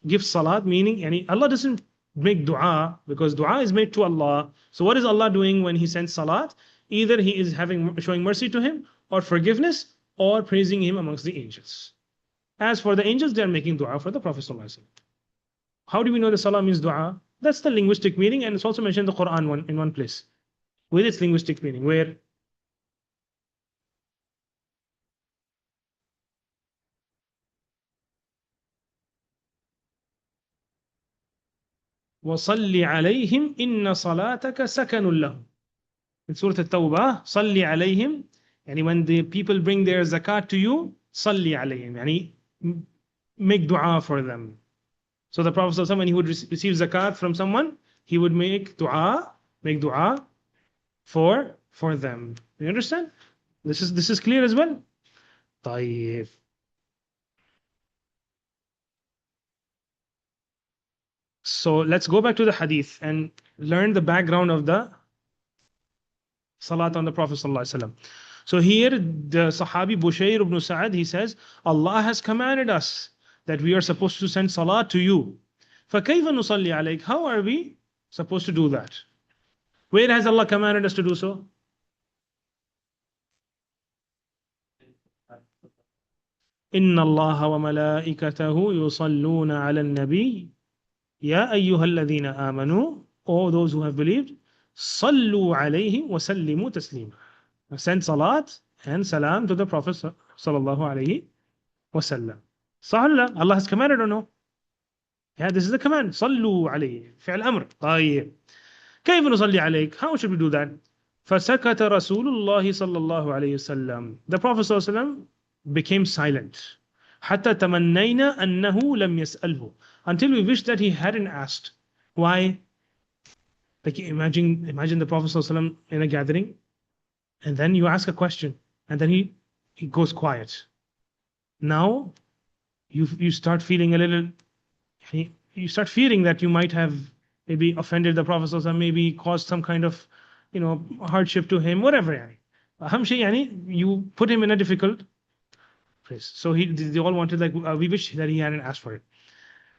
give salat, meaning Allah doesn't make dua, because dua is made to Allah. So what is Allah doing when he sends salat? Either he is showing mercy to him, or forgiveness, or praising him amongst the angels. As for the angels, they are making dua for the Prophet ﷺ. How do we know the salah means dua? That's the linguistic meaning, and it's also mentioned in the Quran in one place with its linguistic meaning, where وَصَلِّ عَلَيْهِمْ إِنَّ صَلَاتَكَ سَكَنٌ لَهُمْ. In Surah At-Tawbah, صَلِّ عَلَيْهِمْ, and when the people bring their zakat to you, صَلِّ عَلَيْهِمْ, and make dua for them. So the Prophet ﷺ, when he would receive zakat from someone, he would make dua for them. You understand? This is clear as well. طيب. So let's go back to the hadith and learn the background of the salat on the Prophet ﷺ. So here the Sahabi Bushayr ibn Sa'ad, he says, Allah has commanded us that we are supposed to send salat to you. فَكَيْفَ نُصَلِّي عَلَيْكَ? How are we supposed to do that? Where has Allah commanded us to do so? إِنَّ اللَّهَ وَمَلَائِكَتَهُ يُصَلُّونَ عَلَى النَّبِيِّ يَا أَيُّهَا الَّذِينَ آمَنُوا, all those who have believed, صَلُّوا عَلَيْهِ وَسَلِّمُوا تَسْلِيمًا. Send salat and salam to the Prophet sallallahu alayhi wasallam. Sahih, Allah has commanded or no? Yeah, this is the command. صلوا عليه. فعل أمر. طيب. كيف نصلي عليك? How should we do that? فسكت رسول الله صلى الله عليه وسلم. The Prophet صلى الله عليه وسلم became silent. حتى تمنينا أنه لم يسأله. Until we wished that he hadn't asked. Why? Like imagine the Prophet صلى الله عليه وسلم in a gathering, and then you ask a question, and then he goes quiet. Now you start feeling a little. You start fearing that you might have maybe offended the Prophet ﷺ, maybe caused some kind of, hardship to him, whatever. Aham shay, you put him in a difficult place. So they all wanted, we wish that he hadn't asked for it.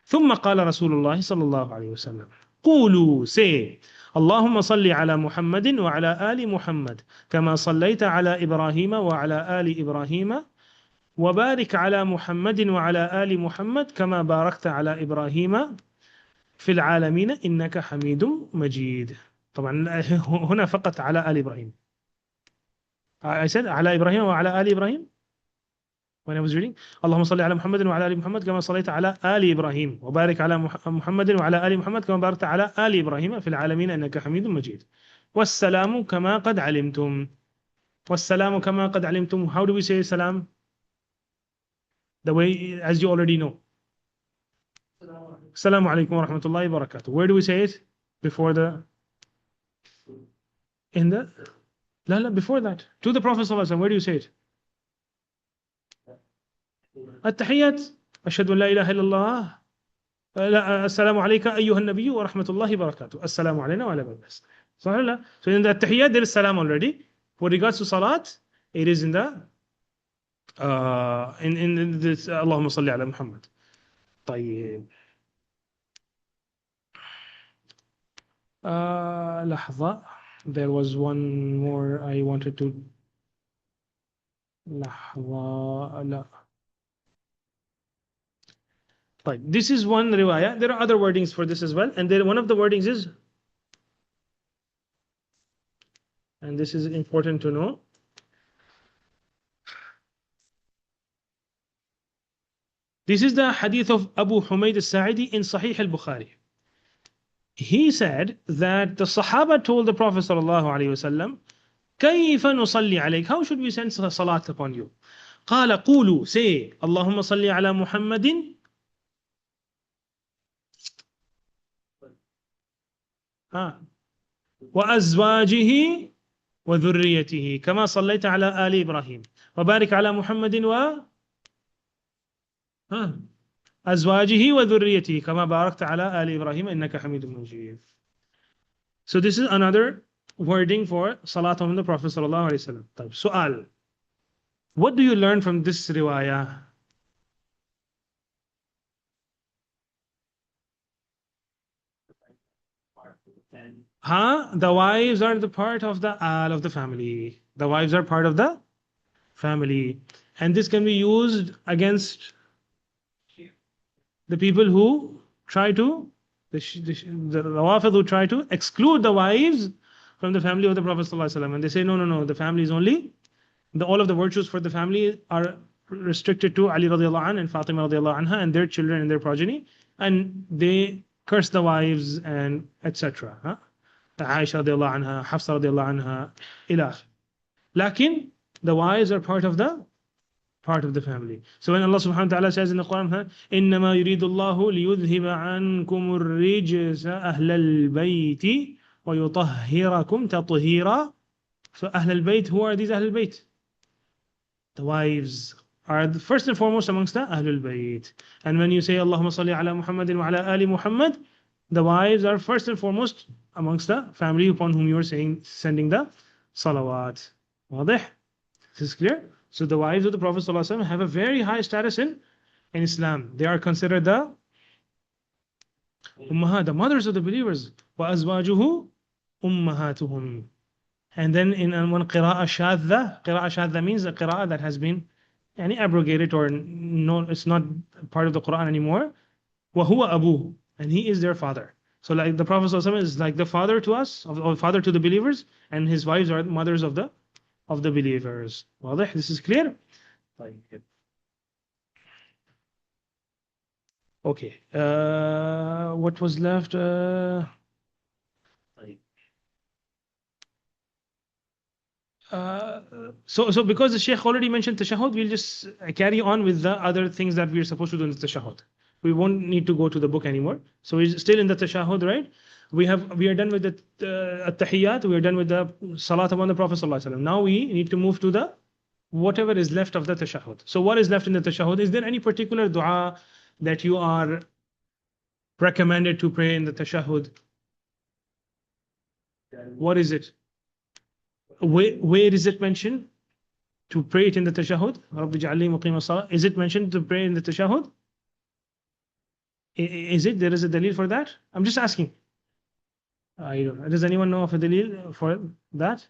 ثم قال رسول الله صلى الله عليه وسلم قولوا, say, اللهم صل على محمد وعلى آل محمد كما صليت على إبراهيم وعلى آل إبراهيم وبارك على محمد وعلى آل محمد كما باركت على إبراهيم في العالمين إنك حميد مجيد. طبعا هنا فقط على آل إبراهيم. I said على إبراهيم وعلى آل إبراهيم when I was reading. اللهم صل على محمد وعلى آل محمد كما صليت على آل إبراهيم وبارك على محمد وعلى آل محمد كما باركت على آل إبراهيم في العالمين إنك حميد مجيد. والسلام كما قد علمتم. والسلام كما قد علمتم. How do we say salam? The way, as you already know. Assalamu alaikum wa rahmatullahi wa barakatuh. Where do we say it? Before the... In the... La, before that. To the Prophet sallallahu alaihi wasallam, where do you say it? At-tahiyyat. Ashhadu an la ilaha illallah. Assalamu alayka ayyuhan nabiyyu wa rahmatullahi wa barakatuh. Assalamu alayna wa ala ibadillah. So in the tahiyyat there is salam already. For regards to salat, it is in the... in this اللهم صل على محمد. طيب. لحظة. There was one more I wanted to. لحظة. لا. طيب. This is one riwayah. There are other wordings for this as well, and then one of the wordings is, and this is important to know. This is the hadith of Abu Humayd al-Sa'idi in Sahih al-Bukhari. He said that the Sahaba told the Prophet sallallahu alaihi wasallam, كيف نصلي عليك? How should we send salat upon you? قال قولوا, say, اللهم صل على محمد وأزواجه وذريته كما صليت على آل إبراهيم وبارك على محمد أزواجه وذريته كما باركت على آل إبراهيم إنك حميد مجيد. So this is another wording for salat on the Prophet sallallahu alaihi wasallam. طيب, سؤال. What do you learn from this riwayah? The wives are the part of the of the family. The wives are part of the family, and this can be used against the people who try to, the Rawafid who try to exclude the wives from the family of the Prophet ﷺ. And they say, no, the family is only, all of the virtues for the family are restricted to Ali radiallahu anh and Fatima radiallahu anha and their children and their progeny. And they curse the wives and etc. Aisha radiallahu anha, Hafsa radiallahu anha, ilah. Lakin, the wives are part of the family. So when Allah subhanahu wa ta'ala says in the Quran, إِنَّمَا يُرِيدُ اللَّهُ لِيُذْهِبَ عَنْكُمُ الرِّجْسَ أَهْلَ الْبَيْتِ وَيُطَهِّرَكُمْ تَطْهِيرًا. So Ahl al-Bayt, who are these Ahl al-Bayt? The wives are the first and foremost amongst the Ahl al-Bayt. And when you say Allahumma salli ala Muhammadin wa ala ali Muhammad, the wives are first and foremost amongst the family upon whom you are sending the salawat. واضح? This is clear? So the wives of the Prophet ﷺ have a very high status in in Islam. They are considered the ummahat, the mothers of the believers. وَأَزْوَاجُهُ أُمَّهَاتُهُمْ. And then in one qira'ah shadda means a qira'ah that has been abrogated, or no, it's not part of the Quran anymore. وَهُوَ أَبُوهُ. And he is their father. So like the Prophet ﷺ is like the father to us, or father to the believers, and his wives are mothers of the believers. واضح? This is clear? طيب. Okay. What was left? So because the Sheikh already mentioned Tashahhud, we'll just carry on with the other things that we're supposed to do in the Tashahhud. We won't need to go to the book anymore. So we're still in the Tashahhud, right? We are done with the At-Tahiyyat, we are done with the Salat upon the Prophet ﷺ. Now we need to move to the whatever is left of the Tashahhud. So what is left in the Tashahhud? Is there any particular dua that you are recommended to pray in the Tashahhud? What is it? Where is it mentioned to pray it in the Tashahhud? رَبِّ اجْعَلْنِي مُقِيمَ الصَّلَاةِ. Is it mentioned to pray in the Tashahhud? Is it? There is a dalil for that? I'm just asking. I don't know. Does anyone know of a dalil for that?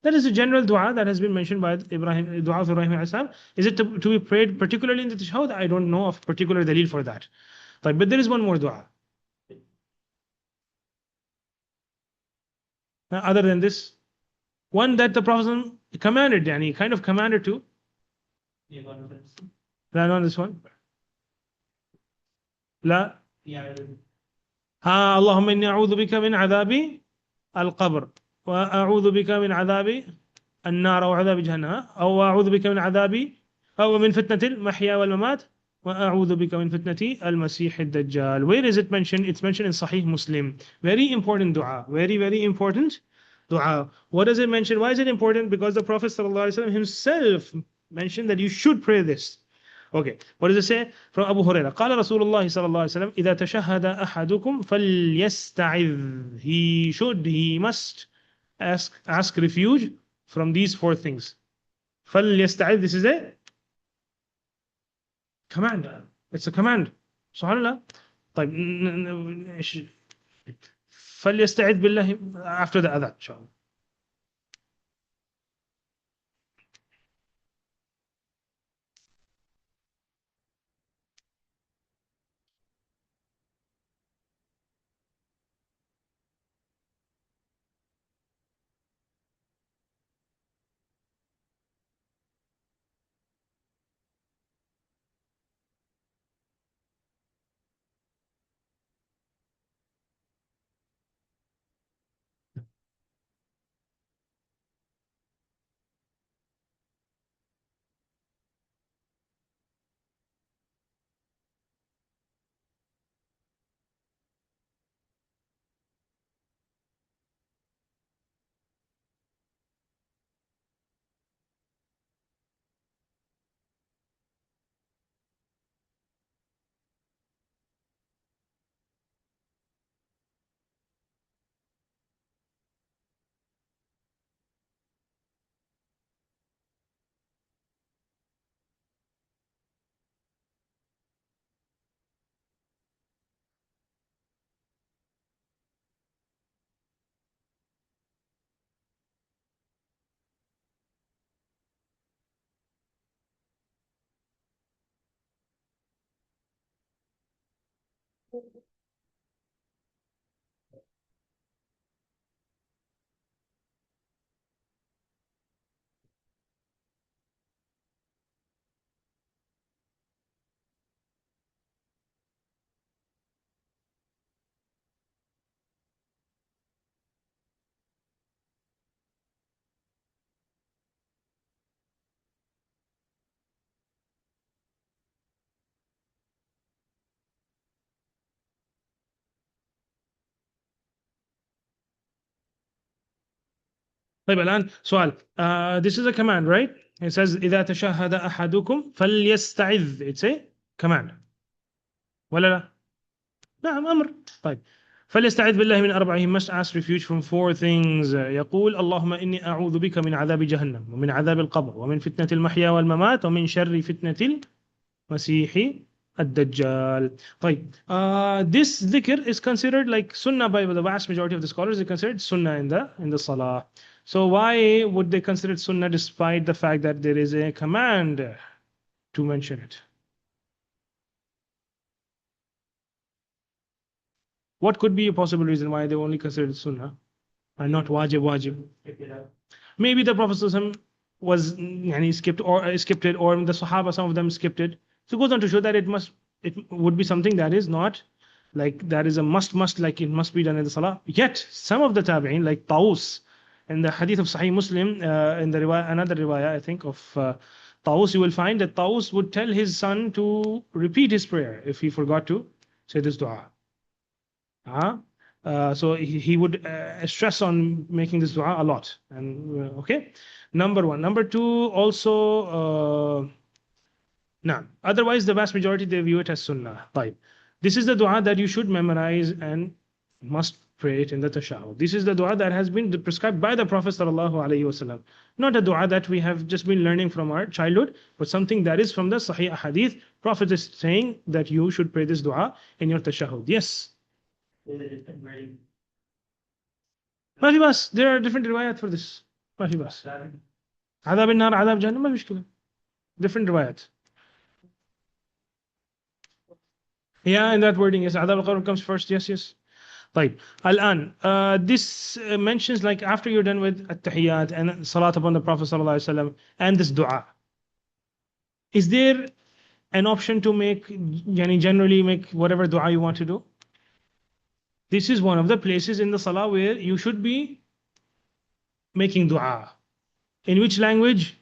That is a general dua that has been mentioned by Ibrahim, dua of Ibrahim alayhi salam. Is it to be prayed particularly in the Tashahhud? I don't know of particular dalil for that. But there is one more dua. Other than this, one that the Prophet commanded, yani kind of commanded to. Not on this one. لا. اللهم إني أعوذ بك من عذاب القبر وأعوذ بك من عذاب النار أو عذاب جهنم أو أعوذ بك من عذاب أو من فتنة المحيا والممات وأعوذ بك من فتنة المسيح الدجال. Where is it mentioned? It's mentioned in Sahih Muslim. Very important dua. Very, very important dua. What does it mention? Why is it important? Because the Prophet ﷺ himself mentioned that you should pray this. Okay, what does it say? From Abu Hurairah. قال رسول الله صلى الله عليه وسلم إذا تشهد أحدكم فليستعذ. He must ask refuge from these four things. فليستعذ. This is a command. It's a command. SubhanAllah. طيب. فليستعذ بالله after the adhan. inshallah. طيب الآن سؤال. This is a command, right? It says إذا تشهد أحدكم فليستعذ. It's a command. ولا لا؟ نعم أمر. طيب. فليستعذ بالله من أربع. He must ask refuge from four things. يقول اللهم إني أعوذ بك من عذاب جهنم ومن عذاب القبر ومن فتنة المحيا والممات ومن شر فتنة المسيح ad-Dajjal. This dhikr is considered like sunnah by the vast majority of the scholars. They considered sunnah in the salah. So why would they consider it sunnah despite the fact that there is a command to mention it? What could be a possible reason why they only considered it sunnah and not wajib? Maybe the Prophet ﷺ was skipped it, or the Sahaba, some of them skipped it. So it goes on to show that it would be something that is not like that is a must, like it must be done in the salah. Yet some of the tabi'in, like Taus, in the hadith of Sahih Muslim, in the another riwayah, I think, of Taus, you will find that Taus would tell his son to repeat his prayer if he forgot to say this dua. So he would stress on making this dua a lot. And okay, number one. Number two, also, otherwise the vast majority they view it as sunnah. This is the dua that you should memorize and must pray it in the tashahhud. This is the dua that has been prescribed by the Prophet ﷺ. Not a dua that we have just been learning from our childhood, but something that is from the Sahih Hadith. Prophet is saying that you should pray this dua in your tashahhud. Yes. ما في بس, there are different riwayat for this. ما في بس. عذاب النار عذاب جهنم ما في مشكلة. Different riwayat. Yeah, in that wording, yes. عذاب القبر comes first. Yes. طيب. الآن, this mentions like after you're done with at-tahiyyat and salat upon the Prophet ﷺ and this dua. Is there an option to generally make whatever dua you want to do? This is one of the places in the salah where you should be making dua. In which language?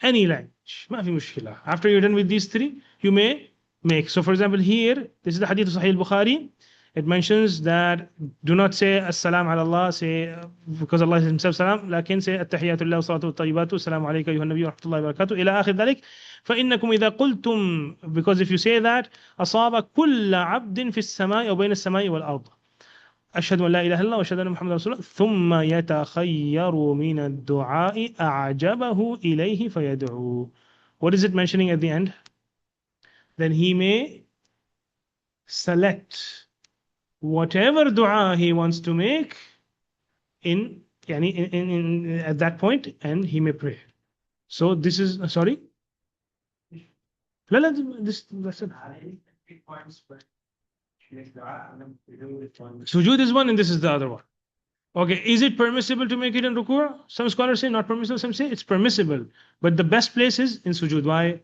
Any language. ما في مشكلة. After you're done with these three, you may make. So for example, here, this is the hadith of Sahih al-Bukhari. It mentions that do not say as-Salam ala Allah, say because Allah is himself salam, lakin say at-Tahiyyatu lillahi wa salatu wa-tayyibatu, Assalamu alayka ayyuhan nabiyyu wa rahmatullahi wa barakatuh, ila akhir dhalik. فإنكم إذا قلتم, because if you say that, أصاب كل عبد في السماء أو بين السماء والأرض. أشهد أن لا إله إلا الله وأشهد أن محمدا رسول الله ثم يتخير من الدعاء أعجبه إليه فيدعو. What is it mentioning at the end? Then he may select whatever dua he wants to make in at that point, and he may pray. So this is sorry. That's it. Sujood is one and this is the other one. Okay, is it permissible to make it in ruku'? Some scholars say not permissible, some say it's permissible. But the best place is in sujood. Why?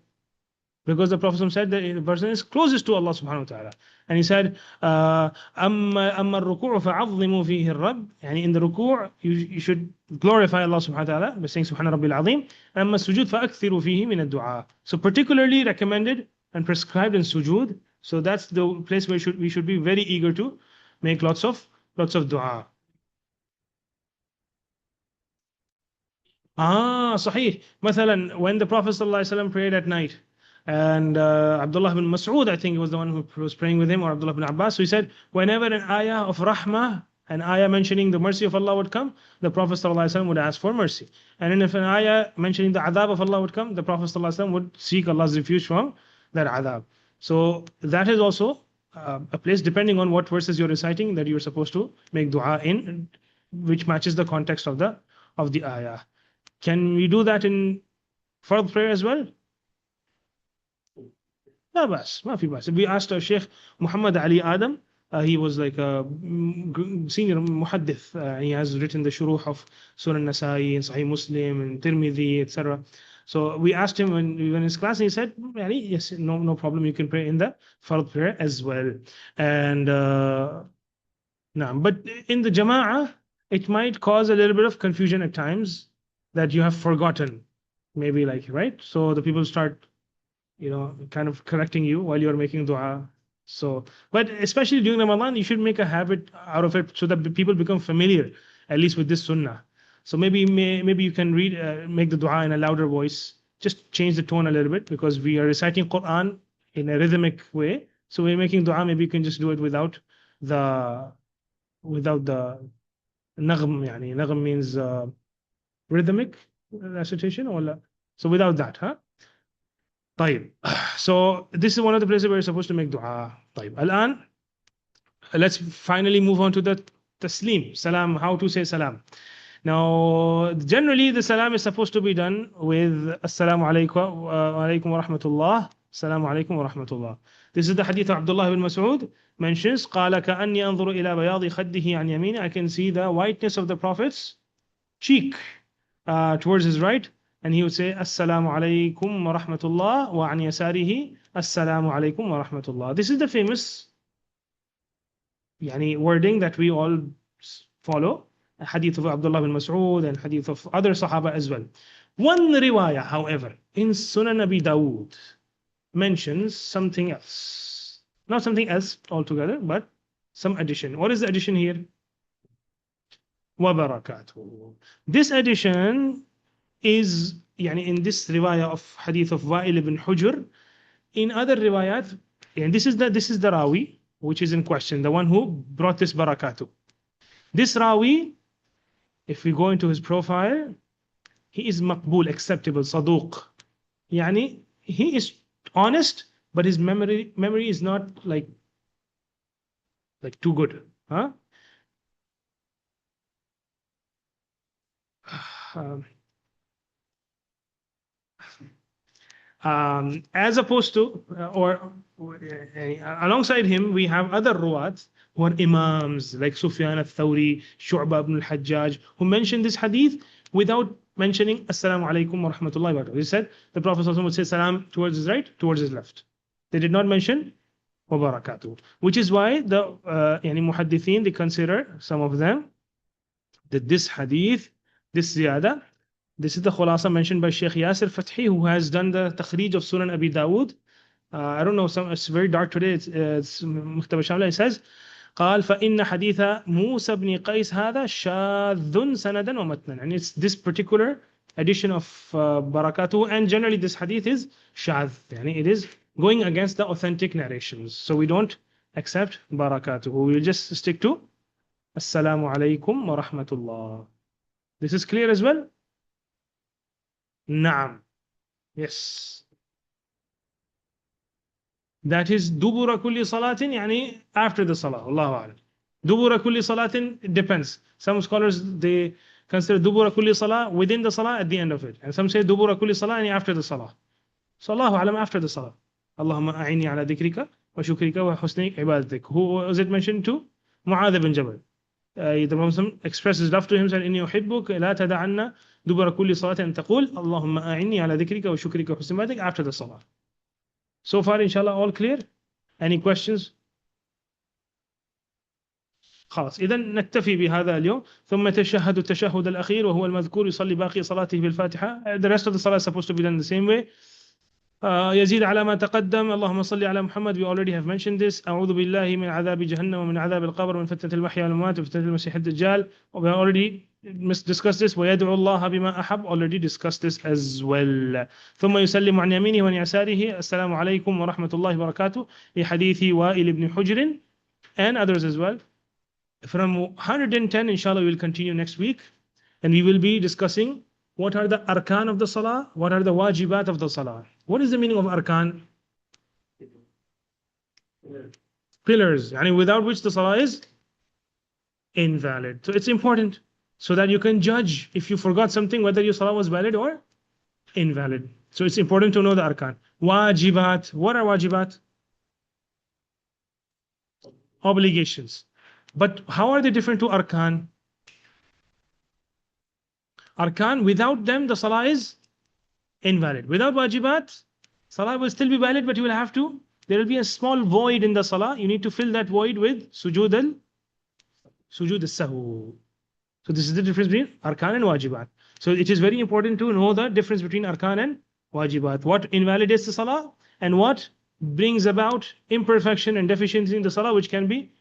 Because the Prophet said that the person is closest to Allah subhanahu wa ta'ala. And he said, أَمَّا الرُّكُوعُ فَعَظِّمُوا فِيهِ الرَّبِّ. Yani in the ruku' you should glorify Allah subhanahu wa ta'ala by saying Subhana Rabbil Azim. أَمَّا السُّجُود فَأَكْثِرُوا فِيهِ مِنَ الدُّعَاءِ. So particularly recommended and prescribed in sujood. So that's the place where we should be very eager to make lots of dua. Sahih. Mathalan, when the Prophet ﷺ prayed at night, and Abdullah bin Mas'ud, I think he was the one who was praying with him, or Abdullah bin Abbas. So he said, whenever an ayah of rahmah, an ayah mentioning the mercy of Allah would come, the Prophet ﷺ would ask for mercy. And then if an ayah mentioning the adab of Allah would come, the Prophet ﷺ would seek Allah's refuge from that adab. So that is also a place, depending on what verses you're reciting, that you're supposed to make dua in, which matches the context of the ayah. Can we do that in fard prayer as well? لا بأس, ما في بأس. We asked our Sheikh Muhammad Ali Adam. He was like a senior muhaddith. He has written the shuruh of Surah Nasai and Sahih Muslim and Tirmidhi, etc. So we asked him when we were in his class, and he said, yes, no problem, you can pray in the fard prayer as well. And but in the jama'ah, it might cause a little bit of confusion at times that you have forgotten, maybe right? So the people start kind of correcting you while you're making dua. So, but especially during Ramadan, you should make a habit out of it so that the people become familiar, at least with this sunnah. So maybe you can make the dua in a louder voice. Just change the tone a little bit, because we are reciting Quran in a rhythmic way. So when making dua, maybe you can just do it without the naghm. Naghm means rhythmic recitation, or so without that, huh? طيب. So this is one of the places where you're supposed to make dua. طيب. الآن let's finally move on to the taslim, salam, how to say salam. Now, generally the salam is supposed to be done with assalamu alaikum wa rahmatullah, assalamu alaikum wa rahmatullah. This is the hadith of Abdullah ibn Mas'ud mentions, قال كأني أنظر إلى بياض خده عن يمينه. I can see the whiteness of the Prophet's cheek towards his right, and he would say assalamu alaikum wa rahmatullah wa an yasarihi assalamu alaikum wa rahmatullah. This is the famous wording that we all follow, hadith of Abdullah bin Mas'ud and hadith of other Sahaba as well. One riwayah, however, in Sunan Abi Dawud mentions something else. Not something else altogether, but some addition. What is the addition here? Wa barakatuh. This addition is in this riwayah of hadith of Wa'il ibn Hujr. In other riwayat, and this is the Rawi which is in question, the one who brought this barakatuh. This Rawi, if we go into his profile, he is maqbool, acceptable, saduq. He is honest, but his memory is not like too good. Huh? As opposed to, alongside him, we have other ruwat who are imams like Sufyan al-Thawri, Shu'bah ibn al-Hajjaj, who mentioned this hadith without mentioning assalamu alaikum wa rahmatullahi wa barakatuh. He said the Prophet would say salam towards his right, towards his left. They did not mention wa barakatuh, which is why the muhaddithin, they consider, some of them, that this hadith, this ziyada, this is the khulasa mentioned by Sheikh Yasir Fathi, who has done the takhrij of Sunan Abi Dawud. I don't know, it's very dark today. It's Mukhtab Shamla. It says, قال فإن حديث موسى بن قيس هذا شاذ سندا ومتنا. And it's this particular edition of Barakatuh, and generally this hadith is shadh. It is going against the authentic narrations. So we don't accept Barakatuh. We will just stick to Assalamu alaikum wa rahmatullah. This is clear as well? Naam. Yes. That is dubura kulli salatin, after the salah. Allahu a'lam. Dubura kulli salatin, it depends. Some scholars, they consider dubura kulli salah within the salah, at the end of it. And some say dubura kulli salah after the salah. So Allahu a'lam, after the salah. Allahumma a'inni ala dhikrika wa shukrika wa husni ibadatik. Who was it mentioned to? Mu'adh ibn Jabal. The Prophet expresses love to him, said, إني أحبك لا تدعنا دبر كل صلاة أن تقول اللهم أعني على ذكرك وشكرك وحسن عبادتك, after the salah. So far, inshallah, all clear? Any questions? خلاص. إذا نكتفي بهذا اليوم. ثم تشهد التشهد الأخير وهو المذكور يصلي باقي صلاته بالفاتحة. The rest of the salah is supposed to be done the same way. يزيد على ما تقدم. اللهم صل على محمد. We already have mentioned this. أعوذ بالله من عذاب جهنم ومن عذاب القبر ومن فتنة المحيا والممات وفتنة المسيح الدجال. We have already discussed this. ويدعو الله بما أحب. Already discussed this as well. ثم يسلم عن يمينه وعن يساره. السلام عليكم ورحمة الله وبركاته. لحديث وائل بن حجر and others as well. From 110, inshallah, we will continue next week, and we will be discussing what are the arkan of the salah, what are the wajibat of the salah. What is the meaning of arkan? Pillars, without which the salah is invalid. So it's important so that you can judge if you forgot something, whether your salah was valid or invalid. So it's important to know the arkan. Wajibat. What are wajibat? Obligations. But how are they different to arkan? Arkan, without them, the salah is invalid. Without wajibat, salah will still be valid, but you will have to, there will be a small void in the salah. You need to fill that void with sujood al-sahw. So this is the difference between arkan and wajibat. So it is very important to know the difference between arkan and wajibat. What invalidates the salah and what brings about imperfection and deficiency in the salah, which can be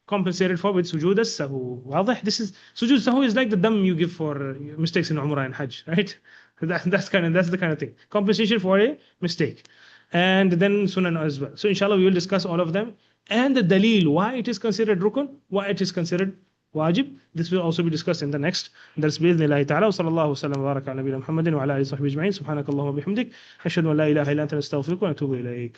compensated for with sujood al-sahw. This is sujood al-sahw is like the dam you give for mistakes in Umrah and Hajj, right? That's the kind of thing. Compensation for a mistake. And then sunan as well. So inshallah we will discuss all of them and the dalil, why it is considered rukun, why it is considered wajib. This will also be discussed in the next dars bi'idhnillahi ta'ala. Wa sallallahu wa sallam wa baraka ala nabiyyina Muhammadin wa ala alihi wa sahbihi ajma'in. Subhanakallahumma bihamdik. Ashhadu an la ilaha illa anta astaghfiruka wa atubu ilayk.